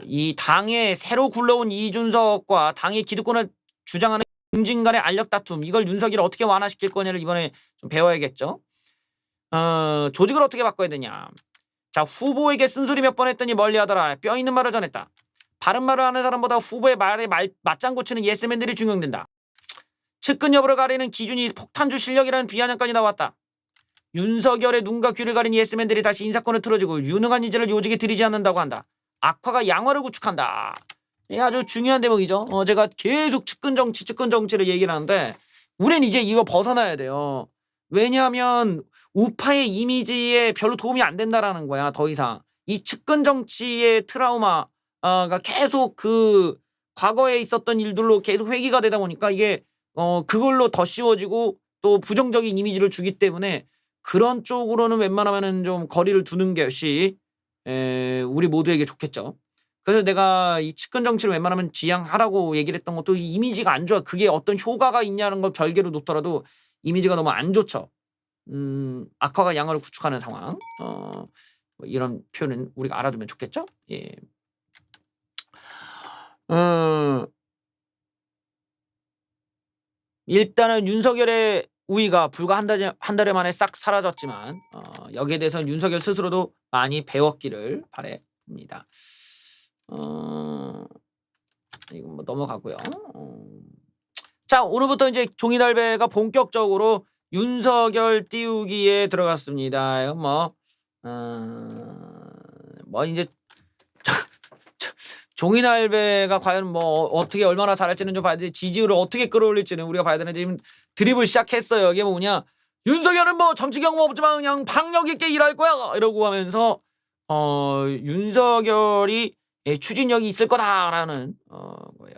이 당에 새로 굴러온 이준석과 당의 기득권을 주장하는 중진 간의 알력 다툼, 이걸 윤석열이 어떻게 완화시킬 거냐를 이번에 좀 배워야겠죠. 조직을 어떻게 바꿔야 되냐. 자, 후보에게 쓴소리 몇 번 했더니 멀리하더라. 뼈 있는 말을 전했다. 바른 말을 하는 사람보다 후보의 말에 맞장구 치는 예스맨들이 중용된다. 측근 여부를 가리는 기준이 폭탄주 실력이라는 비아냥까지 나왔다. 윤석열의 눈과 귀를 가린 예스맨들이 다시 인사권을 틀어주고 유능한 인재를 요직에 들이지 않는다고 한다. 악화가 양화를 구축한다. 아주 중요한 대목이죠. 제가 계속 측근 정치를 얘기를 하는데 우린 이제 이거 벗어나야 돼요. 왜냐하면 우파의 이미지에 별로 도움이 안 된다라는 거야. 더 이상 이 측근 정치의 트라우마가 계속 과거에 있었던 일들로 계속 회귀가 되다 보니까 이게 그걸로 더 씌워지고 또 부정적인 이미지를 주기 때문에 그런 쪽으로는 웬만하면은 좀 거리를 두는 것이 우리 모두에게 좋겠죠. 그래서 내가 이 측근 정치를 웬만하면 지양하라고 얘기를 했던 것도 이 이미지가 안 좋아. 그게 어떤 효과가 있냐는 걸 별개로 놓더라도 이미지가 너무 안 좋죠. 악화가 양화를 구축하는 상황. 이런 표현은 우리가 알아두면 좋겠죠. 예. 일단은 윤석열의 우위가 불과 한 달여 만에 싹 사라졌지만 여기에 대해서는 윤석열 스스로도 많이 배웠기를 바랍니다. 이건 뭐 넘어가고요. 자, 오늘부터 이제 종이달배가 본격적으로 윤석열 띄우기에 들어갔습니다. 뭐 이제 종이달배가 과연 뭐 어떻게 얼마나 잘할지는 좀 봐야 돼. 지지율을 어떻게 끌어올릴지는 우리가 봐야 되는데 지금 드립을 시작했어요. 이게 뭐냐? 윤석열은 뭐 정치 경험 없지만 그냥 박력 있게 일할 거야 이러고 하면서 윤석열이 추진력이 있을 거다라는 거예요.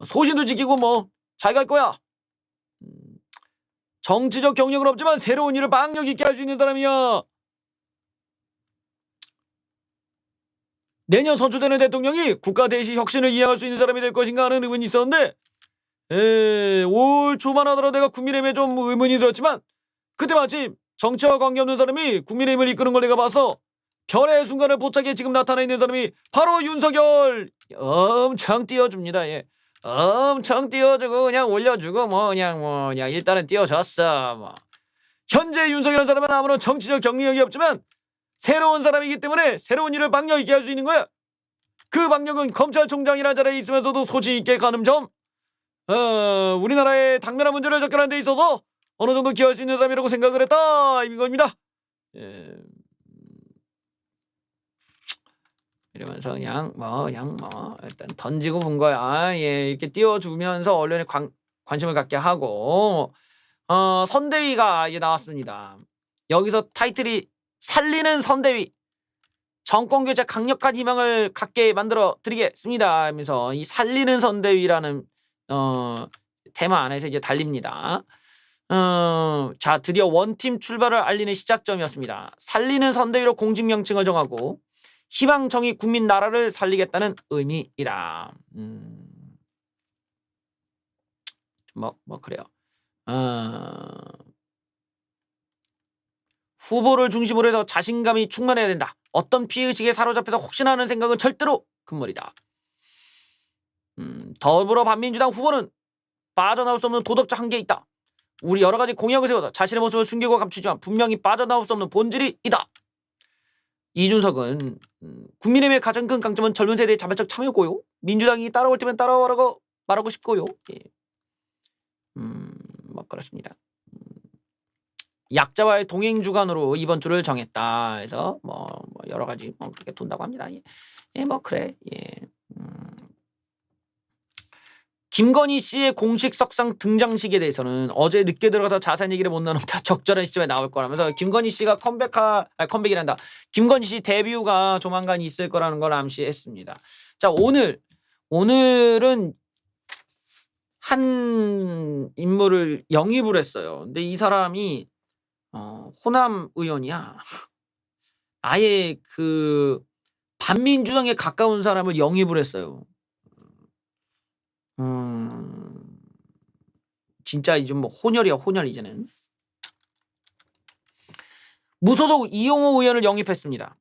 소신도 지키고 뭐 잘 갈 거야. 정치적 경력은 없지만 새로운 일을 박력 있게 할 수 있는 사람이야. 내년 선출되는 대통령이 국가 대시 혁신을 이해할 수 있는 사람이 될 것인가 하는 의문이 있었는데 올 초만 하더라도 내가 국민의힘에 좀 의문이 들었지만 그때 마침 정치와 관계없는 사람이 국민의힘을 이끄는 걸 내가 봐서 별의 순간을 포착해 지금 나타나 있는 사람이 바로 윤석열. 엄청 띄워줍니다. 예. 엄청 띄워주고 그냥 올려주고 그냥 일단은 띄워줬어. 뭐 현재 윤석열이라는 사람은 아무런 정치적 경력이 없지만 새로운 사람이기 때문에 새로운 일을 박력 있게 할 수 있는 거야. 그 박력은 검찰총장이라는 자리에 있으면서도 소신 있게 가는 점. 우리나라의 당면한 문제를 접근하는 데 있어서 어느 정도 기여할 수 있는 사람이라고 생각을 했다 이겁니다. 이러면서 그냥 일단 던지고 본 거야. 이렇게 띄워주면서 언론에 관심을 갖게 하고 선대위가 이제 나왔습니다. 여기서 타이틀이 살리는 선대위, 정권교체 강력한 희망을 갖게 만들어 드리겠습니다 하면서 이 살리는 선대위라는 테마 안에서 이제 달립니다. 자, 드디어 원팀 출발을 알리는 시작점이었습니다. 살리는 선대위로 공식 명칭을 정하고 희망정의 국민 나라를 살리겠다는 의미이다. 그래요. 후보를 중심으로 해서 자신감이 충만해야 된다. 어떤 피의식에 사로잡혀서 혹시나 하는 생각은 절대로 금물이다. 더불어반민주당 후보는 빠져나올 수 없는 도덕적 한계에 있다. 우리 여러 가지 공약을 세워서 자신의 모습을 숨기고 감추지만 분명히 빠져나올 수 없는 본질이 있다. 이준석은 국민의힘의 가장 큰 강점은 젊은 세대의 자발적 참여고요. 민주당이 따라올 때면 따라오라고 말하고 싶고요. 그렇습니다. 약자와의 동행 주간으로 이번 주를 정했다. 해서 여러 가지 그렇게 돈다고 합니다. 그래. 김건희 씨의 공식 석상 등장식에 대해서는 어제 늦게 들어가서 자세한 얘기를 못 나눴다. 적절한 시점에 나올 거라면서 김건희 씨가 컴백이란다. 김건희 씨 데뷔가 조만간 있을 거라는 걸 암시했습니다. 자, 오늘은 한 인물을 영입을 했어요. 근데 이 사람이 호남 의원이야. 아예 그 반민주당에 가까운 사람을 영입을 했어요. 진짜 이제 혼혈이야, 혼혈 이제는. 무소속 이용호 의원을 영입했습니다.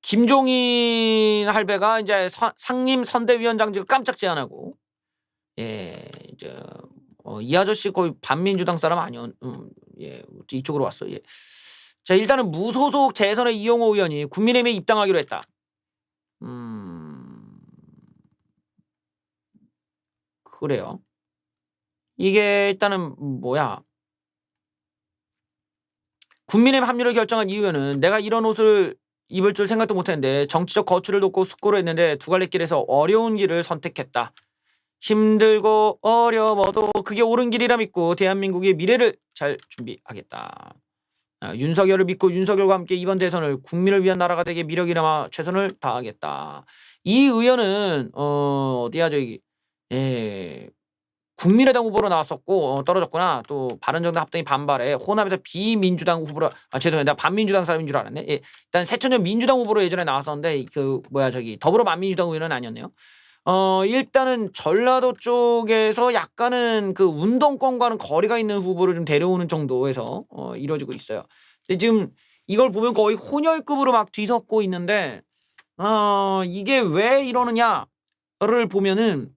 김종인 할배가 이제 상임 선대위원장직을 깜짝 제안하고, 이제 이 아저씨 거의 반민주당 사람 아니야? 이쪽으로 왔어. 자, 일단은 무소속 재선의 이용호 의원이 국민의힘에 입당하기로 했다. 그래요. 이게 일단은 국민의힘 합류를 결정한 이유는 내가 이런 옷을 입을 줄 생각도 못했는데 정치적 거취를 돕고 숙고를 했는데 두 갈래 길에서 어려운 길을 선택했다. 힘들고 어려워도 그게 옳은 길이라 믿고 대한민국의 미래를 잘 준비하겠다. 윤석열을 믿고 윤석열과 함께 이번 대선을 국민을 위한 나라가 되게 미력이나마 최선을 다하겠다. 이 의원은 어디야 저기 국민의당 후보로 나왔었고 떨어졌구나. 또 바른정당 합당이 반발해 호남에서 비민주당 후보로 죄송해요. 내가 반민주당 사람인 줄 알았네. 일단 새천년 민주당 후보로 예전에 나왔었는데 더불어반민주당 의원은 아니었네요. 일단은 전라도 쪽에서 약간은 그 운동권과는 거리가 있는 후보를 좀 데려오는 정도에서 이루어지고 있어요. 근데 지금 이걸 보면 거의 혼혈급으로 막 뒤섞고 있는데 이게 왜 이러느냐를 보면은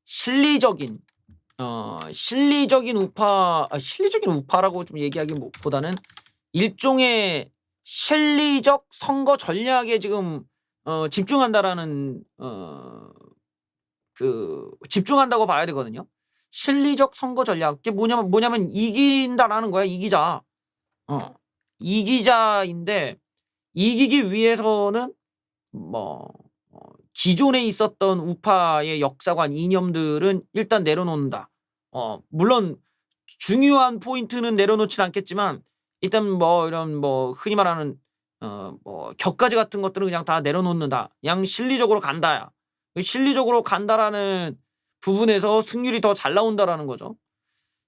실리적인 실리적인 실리적인 우파라고 좀 얘기하기 보다는 일종의 실리적 선거 전략에 지금 집중한다라는 집중한다고 봐야 되거든요. 실리적 선거 전략. 그게 뭐냐면 이긴다라는 거야. 이기자. 이기자인데 이기기 위해서는 뭐 기존에 있었던 우파의 역사관 이념들은 일단 내려놓는다. 물론 중요한 포인트는 내려놓진 않겠지만 일단 뭐 이런 뭐 흔히 말하는 뭐 격가지 같은 것들은 그냥 다 내려놓는다. 그냥 실리적으로 간다야. 실리적으로 간다라는 부분에서 승률이 더 잘 나온다라는 거죠.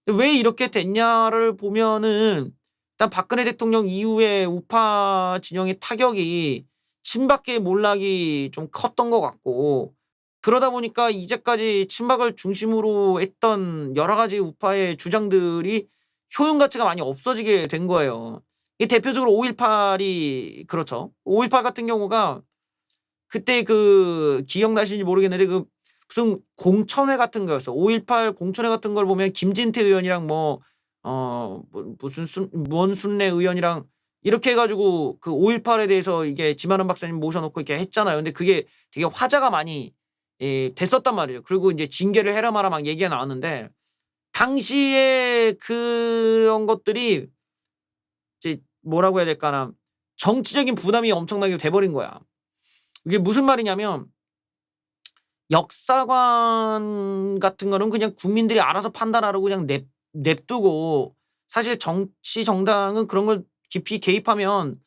왜 이렇게 됐냐를 보면은 일단 박근혜 대통령 이후에 우파 진영의 타격이 친박계 몰락이 좀 컸던 것 같고, 그러다 보니까 이제까지 친박을 중심으로 했던 여러 가지 우파의 주장들이 효용 가치가 많이 없어지게 된 거예요. 이 대표적으로 5.18이 그렇죠. 5.18 같은 경우가 그때 기억나시는지 모르겠는데 무슨 공천회 같은 거였어. 5.18 공천회 같은 걸 보면 김진태 의원이랑 무슨 원순례 의원이랑 이렇게 해가지고 5.18에 대해서 이게 지만원 박사님 모셔놓고 이렇게 했잖아요. 근데 그게 되게 화제가 많이 됐었단 말이에요. 그리고 이제 징계를 해라 마라 막 얘기가 나왔는데, 당시에 그런 것들이 이제 뭐라고 해야 될까나 정치적인 부담이 엄청나게 돼버린 거야. 이게 무슨 말이냐면 역사관 같은 거는 그냥 국민들이 알아서 판단하라고 그냥 냅두고, 사실 정치 정당은 그런 걸 깊이 개입하면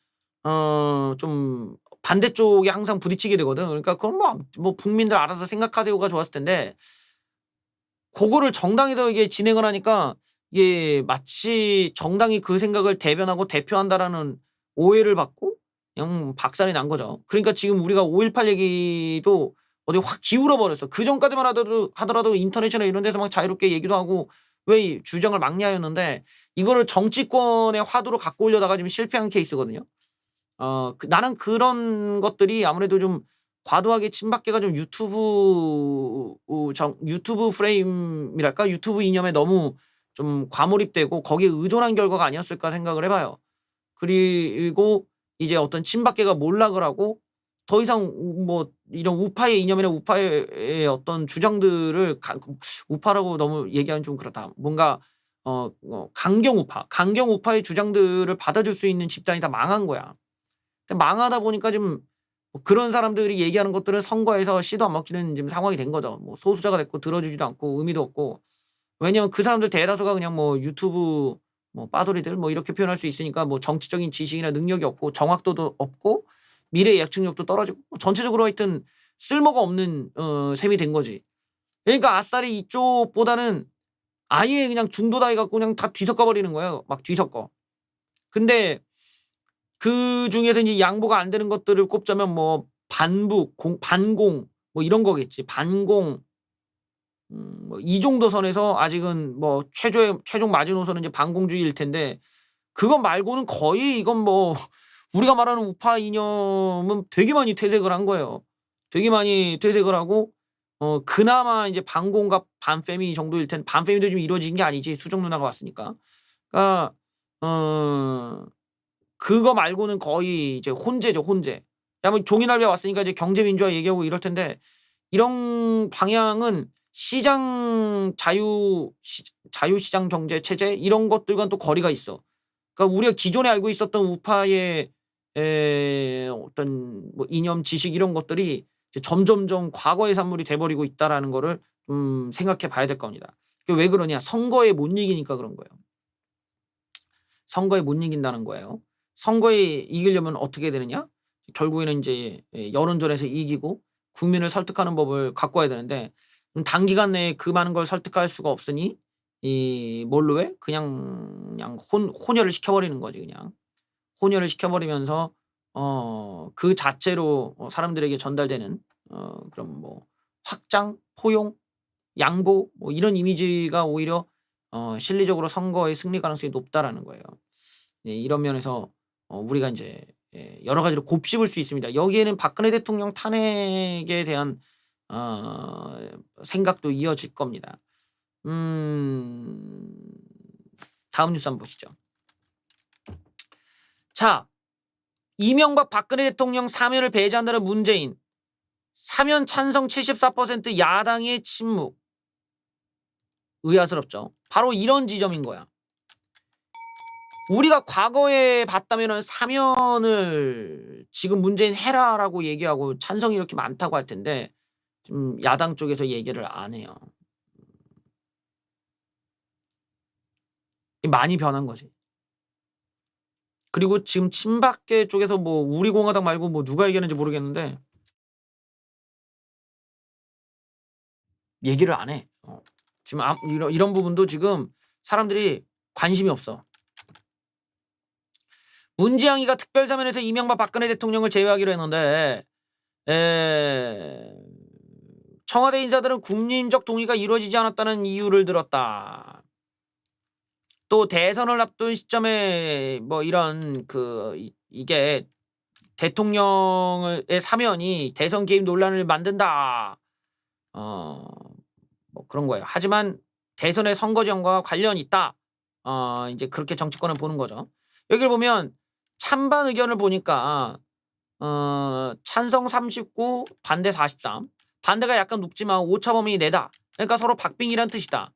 좀 반대쪽에 항상 부딪히게 되거든. 그러니까 그건 뭐 국민들 알아서 생각하세요가 좋았을 텐데, 그거를 정당에서 이게 진행을 하니까 이게 마치 정당이 그 생각을 대변하고 대표한다라는 오해를 받고 그냥 박살이 난 거죠. 그러니까 지금 우리가 5.18 얘기도 어디 확 기울어 버렸어. 그전까지만 하더라도 인터넷이나 이런 데서 막 자유롭게 얘기도 하고 왜 이 주장을 막냐였는데, 이거를 정치권의 화두로 갖고 오려다가 지금 실패한 케이스거든요. 나는 그런 것들이 아무래도 좀 과도하게 친박계가 좀 유튜브 프레임이랄까? 유튜브 이념에 너무 좀 과몰입되고 거기에 의존한 결과가 아니었을까 생각을 해 봐요. 그리고 이제 어떤 친박계가 몰락을 하고 더 이상 뭐 이런 우파의 이념이나 우파의 어떤 주장들을 우파라고 너무 얘기하면 좀 그렇다. 뭔가 강경 우파의 주장들을 받아줄 수 있는 집단이 다 망한 거야. 망하다 보니까 좀 그런 사람들이 얘기하는 것들은 선거에서 씨도 안 먹히는 지금 상황이 된 거죠. 뭐 소수자가 됐고 들어주지도 않고 의미도 없고. 왜냐면 그 사람들 대다수가 그냥 뭐 유튜브 뭐 빠돌이들 뭐 이렇게 표현할 수 있으니까 뭐 정치적인 지식이나 능력이 없고 정확도도 없고 미래 예측력도 떨어지고 전체적으로 하여튼 쓸모가 없는 셈이 된 거지. 그러니까 아싸리 이쪽보다는 아예 그냥 중도다 해 갖고 그냥 다 뒤섞어 버리는 거예요. 막 뒤섞어. 근데 그중에서 이제 양보가 안 되는 것들을 꼽자면 뭐 반북, 반공 뭐 이런 거겠지. 반공 뭐 이 정도 선에서 아직은 뭐 최종 마지노선은 이제 반공주의일 텐데, 그것 말고는 거의 이건 뭐 우리가 말하는 우파 이념은 되게 많이 퇴색을 한 거예요. 되게 많이 퇴색을 하고 그나마 이제 반공과 반페미 정도일 텐데, 반페미도 좀 이루어진 게 아니지. 수정 누나가 왔으니까. 그러니까 그거 말고는 거의 이제 혼재죠, 혼재. 야 뭐 종이날개 왔으니까 이제 경제민주화 얘기하고 이럴 텐데, 이런 방향은 자유시장 경제 체제 이런 것들과는 또 거리가 있어. 그러니까 우리가 기존에 알고 있었던 우파의 어떤 뭐 이념, 지식 이런 것들이 이제 점점점 과거의 산물이 돼 버리고 있다라는 거를 생각해 봐야 될 겁니다. 그게 왜 그러냐? 선거에 못 이기니까 그런 거예요. 선거에 못 이긴다는 거예요. 선거에 이기려면 어떻게 되느냐? 결국에는 이제 여론전에서 이기고 국민을 설득하는 법을 갖고 와야 되는데, 단기간 내에 그 많은 걸 설득할 수가 없으니 뭘로 해? 그냥 혼혈을 시켜버리는 거지 그냥. 혼혈을 시켜버리면서 그 자체로 사람들에게 전달되는 그런 뭐 확장, 포용, 양보 뭐 이런 이미지가 오히려 실리적으로 선거의 승리 가능성이 높다라는 거예요. 네, 이런 면에서 우리가 인제 여러 가지로 곱씹을 수 있습니다. 여기에는 박근혜 대통령 탄핵에 대한 생각도 이어질 겁니다. 다음 뉴스 한번 보시죠. 자, 이명박 박근혜 대통령 사면을 배제한다는 문재인. 사면 찬성 74%, 야당의 침묵. 의아스럽죠. 바로 이런 지점인 거야. 우리가 과거에 봤다면 사면을 지금 문재인 해라라고 얘기하고 찬성이 이렇게 많다고 할 텐데 좀 야당 쪽에서 얘기를 안 해요. 많이 변한 거지. 그리고 지금 친박계 쪽에서 뭐 우리공화당 말고 뭐 누가 얘기하는지 모르겠는데 얘기를 안 해. 지금 이런 부분도 지금 사람들이 관심이 없어. 문지양이가 특별사면에서 이명박 박근혜 대통령을 제외하기로 했는데 청와대 인사들은 국민적 동의가 이루어지지 않았다는 이유를 들었다. 또 대선을 앞둔 시점에 뭐 이런 이게 대통령의 사면이 대선 개입 논란을 만든다. 뭐 그런 거예요. 하지만 대선의 선거 지원과 관련이 있다. 이제 그렇게 정치권을 보는 거죠. 여기를 보면 찬반 의견을 보니까 찬성 39, 반대 43. 반대가 약간 높지만 오차 범위 내다. 그러니까 서로 박빙이란 뜻이다.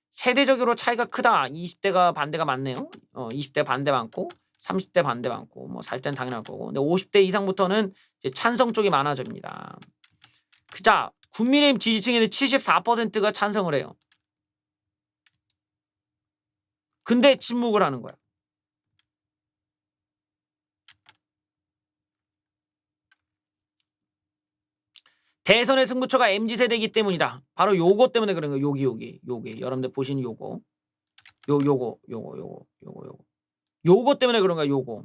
세대적으로 차이가 크다. 20대가 반대가 많네요. 20대 반대 많고 30대 반대 많고 뭐 40대는 당연할 거고. 근데 50대 이상부터는 이제 찬성 쪽이 많아집니다. 자, 국민의힘 지지층에는 74%가 찬성을 해요. 근데 침묵을 하는 거야. 대선의 승부처가 MZ세대이기 때문이다. 바로 요거 때문에 그런 거예요. 요게. 여러분들 보시는 요거. 요거 때문에 그런 거야. 요거.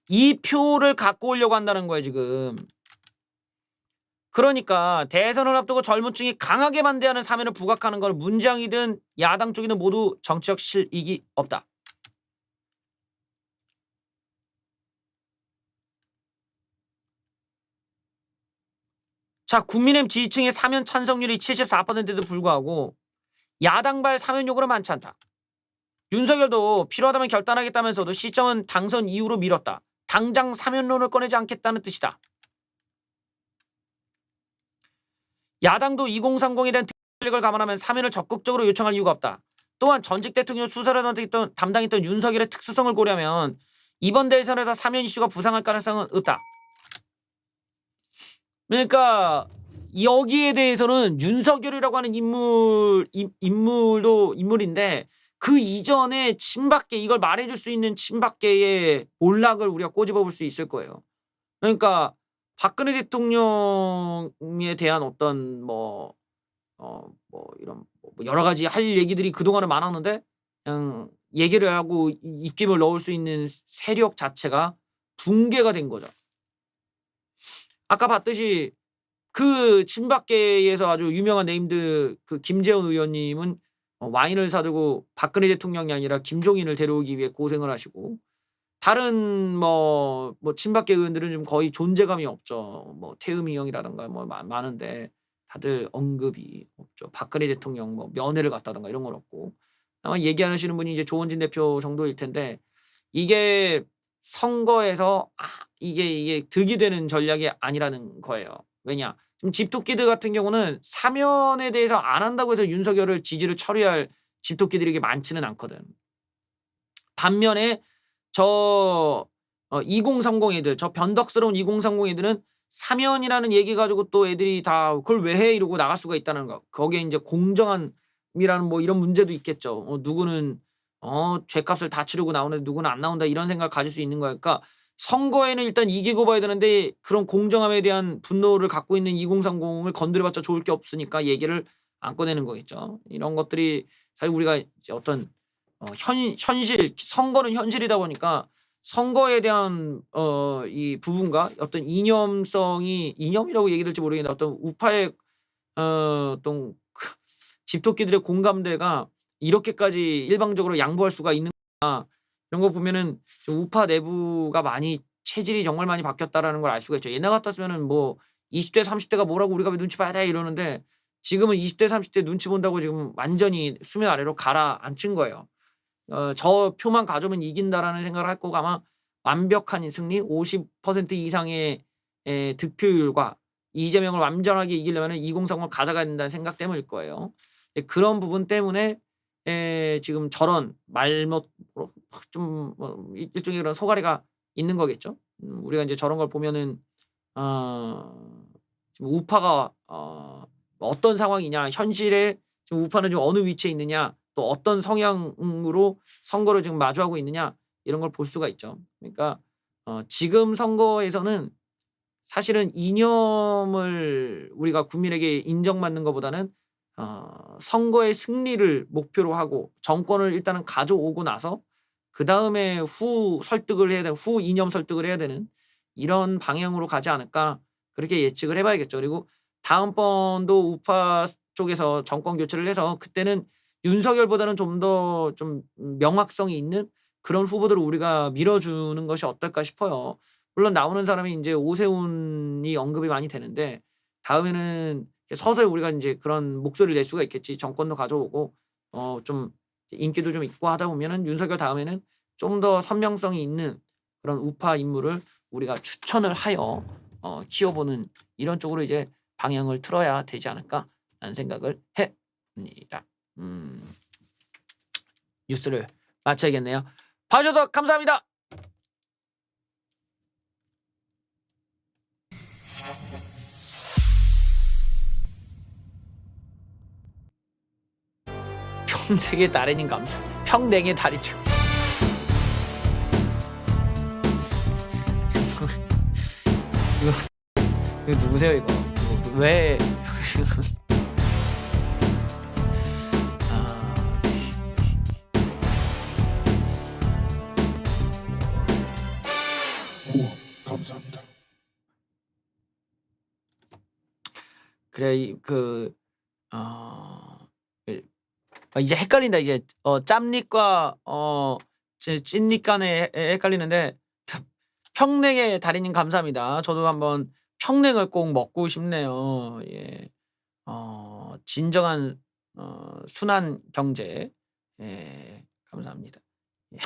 이 표를 갖고 오려고 한다는 거예요, 지금. 그러니까 대선을 앞두고 젊은 층이 강하게 반대하는 사면을 부각하는 걸 문재양이든 야당 쪽이든 모두 정치적 실익이 없다. 자, 국민의힘 지지층의 사면 찬성률이 74%에도 불구하고 야당발 사면 요구는 많지 않다. 윤석열도 필요하다면 결단하겠다면서도 시점은 당선 이후로 미뤘다. 당장 사면론을 꺼내지 않겠다는 뜻이다. 야당도 2030에 대한 특별력을 감안하면 사면을 적극적으로 요청할 이유가 없다. 또한 전직 대통령 수사를 담당했던 윤석열의 특수성을 고려하면 이번 대선에서 사면 이슈가 부상할 가능성은 없다. 그러니까 여기에 대해서는 윤석열이라고 하는 인물도 인물인데 그 이전에 친박계, 이걸 말해줄 수 있는 친박계의 몰락을 우리가 꼬집어 볼 수 있을 거예요. 그러니까 박근혜 대통령에 대한 어떤 이런 여러 가지 할 얘기들이 그동안은 많았는데 그냥 얘기를 하고 입김을 넣을 수 있는 세력 자체가 붕괴가 된 거죠. 아까 봤듯이 그 친박계에서 아주 유명한 네임드 그 김재원 의원님은 와인을 사들고 박근혜 대통령이 아니라 김종인을 데려오기 위해 고생을 하시고 다른 친박계 의원들은 좀 거의 존재감이 없죠. 뭐 태음이 형이라든가 뭐 많은데 다들 언급이 없죠. 박근혜 대통령 뭐 면회를 갔다든가 이런 건 없고 아마 얘기하시는 분이 이제 조원진 대표 정도일 텐데 이게 선거에서 이게 득이 되는 전략이 아니라는 거예요. 왜냐? 지금 집토끼들 같은 경우는 사면에 대해서 안 한다고 해서 윤석열을 지지를 처리할 집토끼들이 이게 많지는 않거든. 반면에 저 2030 애들, 저 변덕스러운 2030 애들은 사면이라는 얘기 가지고 또 애들이 다 그걸 왜 해? 이러고 나갈 수가 있다는 거. 거기에 이제 공정함이라는 뭐 이런 문제도 있겠죠. 누구는 죗값을 다 치르고 나오는데 누구는 안 나온다 이런 생각을 가질 수 있는 거니까 그러니까 선거에는 일단 이기고 봐야 되는데 그런 공정함에 대한 분노를 갖고 있는 2030을 건드려봤자 좋을 게 없으니까 얘기를 안 꺼내는 거겠죠. 이런 것들이 사실 우리가 이제 어떤 현실 선거는 현실이다 보니까 선거에 대한 이 부분과 어떤 이념이라고 얘기될지 모르겠는데 어떤 우파의 어떤 집토끼들의 공감대가 이렇게까지 일방적으로 양보할 수가 있는가 이런 거 보면은 우파 내부가 많이 체질이 정말 많이 바뀌었다라는 걸 알 수가 있죠. 옛날 같았으면은 뭐 20대 30대가 뭐라고 우리가 왜 눈치 봐야 돼 이러는데 지금은 20대 30대 눈치 본다고 지금 완전히 수면 아래로 가라앉힌 거예요. 저 표만 가져오면 이긴다라는 생각을 할 거고 아마 완벽한 승리 50% 이상의 득표율과 이재명을 완전하게 이기려면 2030을 가져가야 된다는 생각 때문일 거예요. 그런 부분 때문에 지금 저런 말못 좀 일종의 그런 소가리가 있는 거겠죠. 우리가 이제 저런 걸 보면은 지금 우파가 어떤 상황이냐, 현실에 지금 우파는 지금 어느 위치에 있느냐, 또 어떤 성향으로 선거를 지금 마주하고 있느냐 이런 걸 볼 수가 있죠. 그러니까 지금 선거에서는 사실은 이념을 우리가 국민에게 인정받는 것보다는 선거의 승리를 목표로 하고 정권을 일단은 가져오고 나서 그다음에 후 설득을 해야 되는 후 이념 설득을 해야 되는 이런 방향으로 가지 않을까 그렇게 예측을 해봐야겠죠. 그리고 다음번도 우파 쪽에서 정권 교체를 해서 그때는 윤석열보다는 좀 더 좀 명확성이 있는 그런 후보들을 우리가 밀어주는 것이 어떨까 싶어요. 물론 나오는 사람이 인제 오세훈이 언급이 많이 되는데 다음에는 서서히 우리가 인제 그런 목소리를 낼 수가 있겠지. 정권도 가져오고 좀 인기도 좀 있고 하다 보면은 윤석열 다음에는 좀 더 선명성이 있는 그런 우파 인물을 우리가 추천을 하여 키워보는 이런 쪽으로 이제 방향을 틀어야 되지 않을까라는 생각을 해 봅니다. 뉴스를 마쳐야겠네요. 봐 주셔서 감사합니다. 평택의 달인님 감사. 평냉의 달인님. 이거 누구세요 이거? 이거 왜? 우와, 감사합니다. 그래 이제 헷갈린다 이제 짬닉과 찐닉 간에 헷갈리는데 평냉의 달인님 감사합니다. 저도 한번 평냉을 꼭 먹고 싶네요. 예. 진정한 순한 경제. 예. 감사합니다. 예.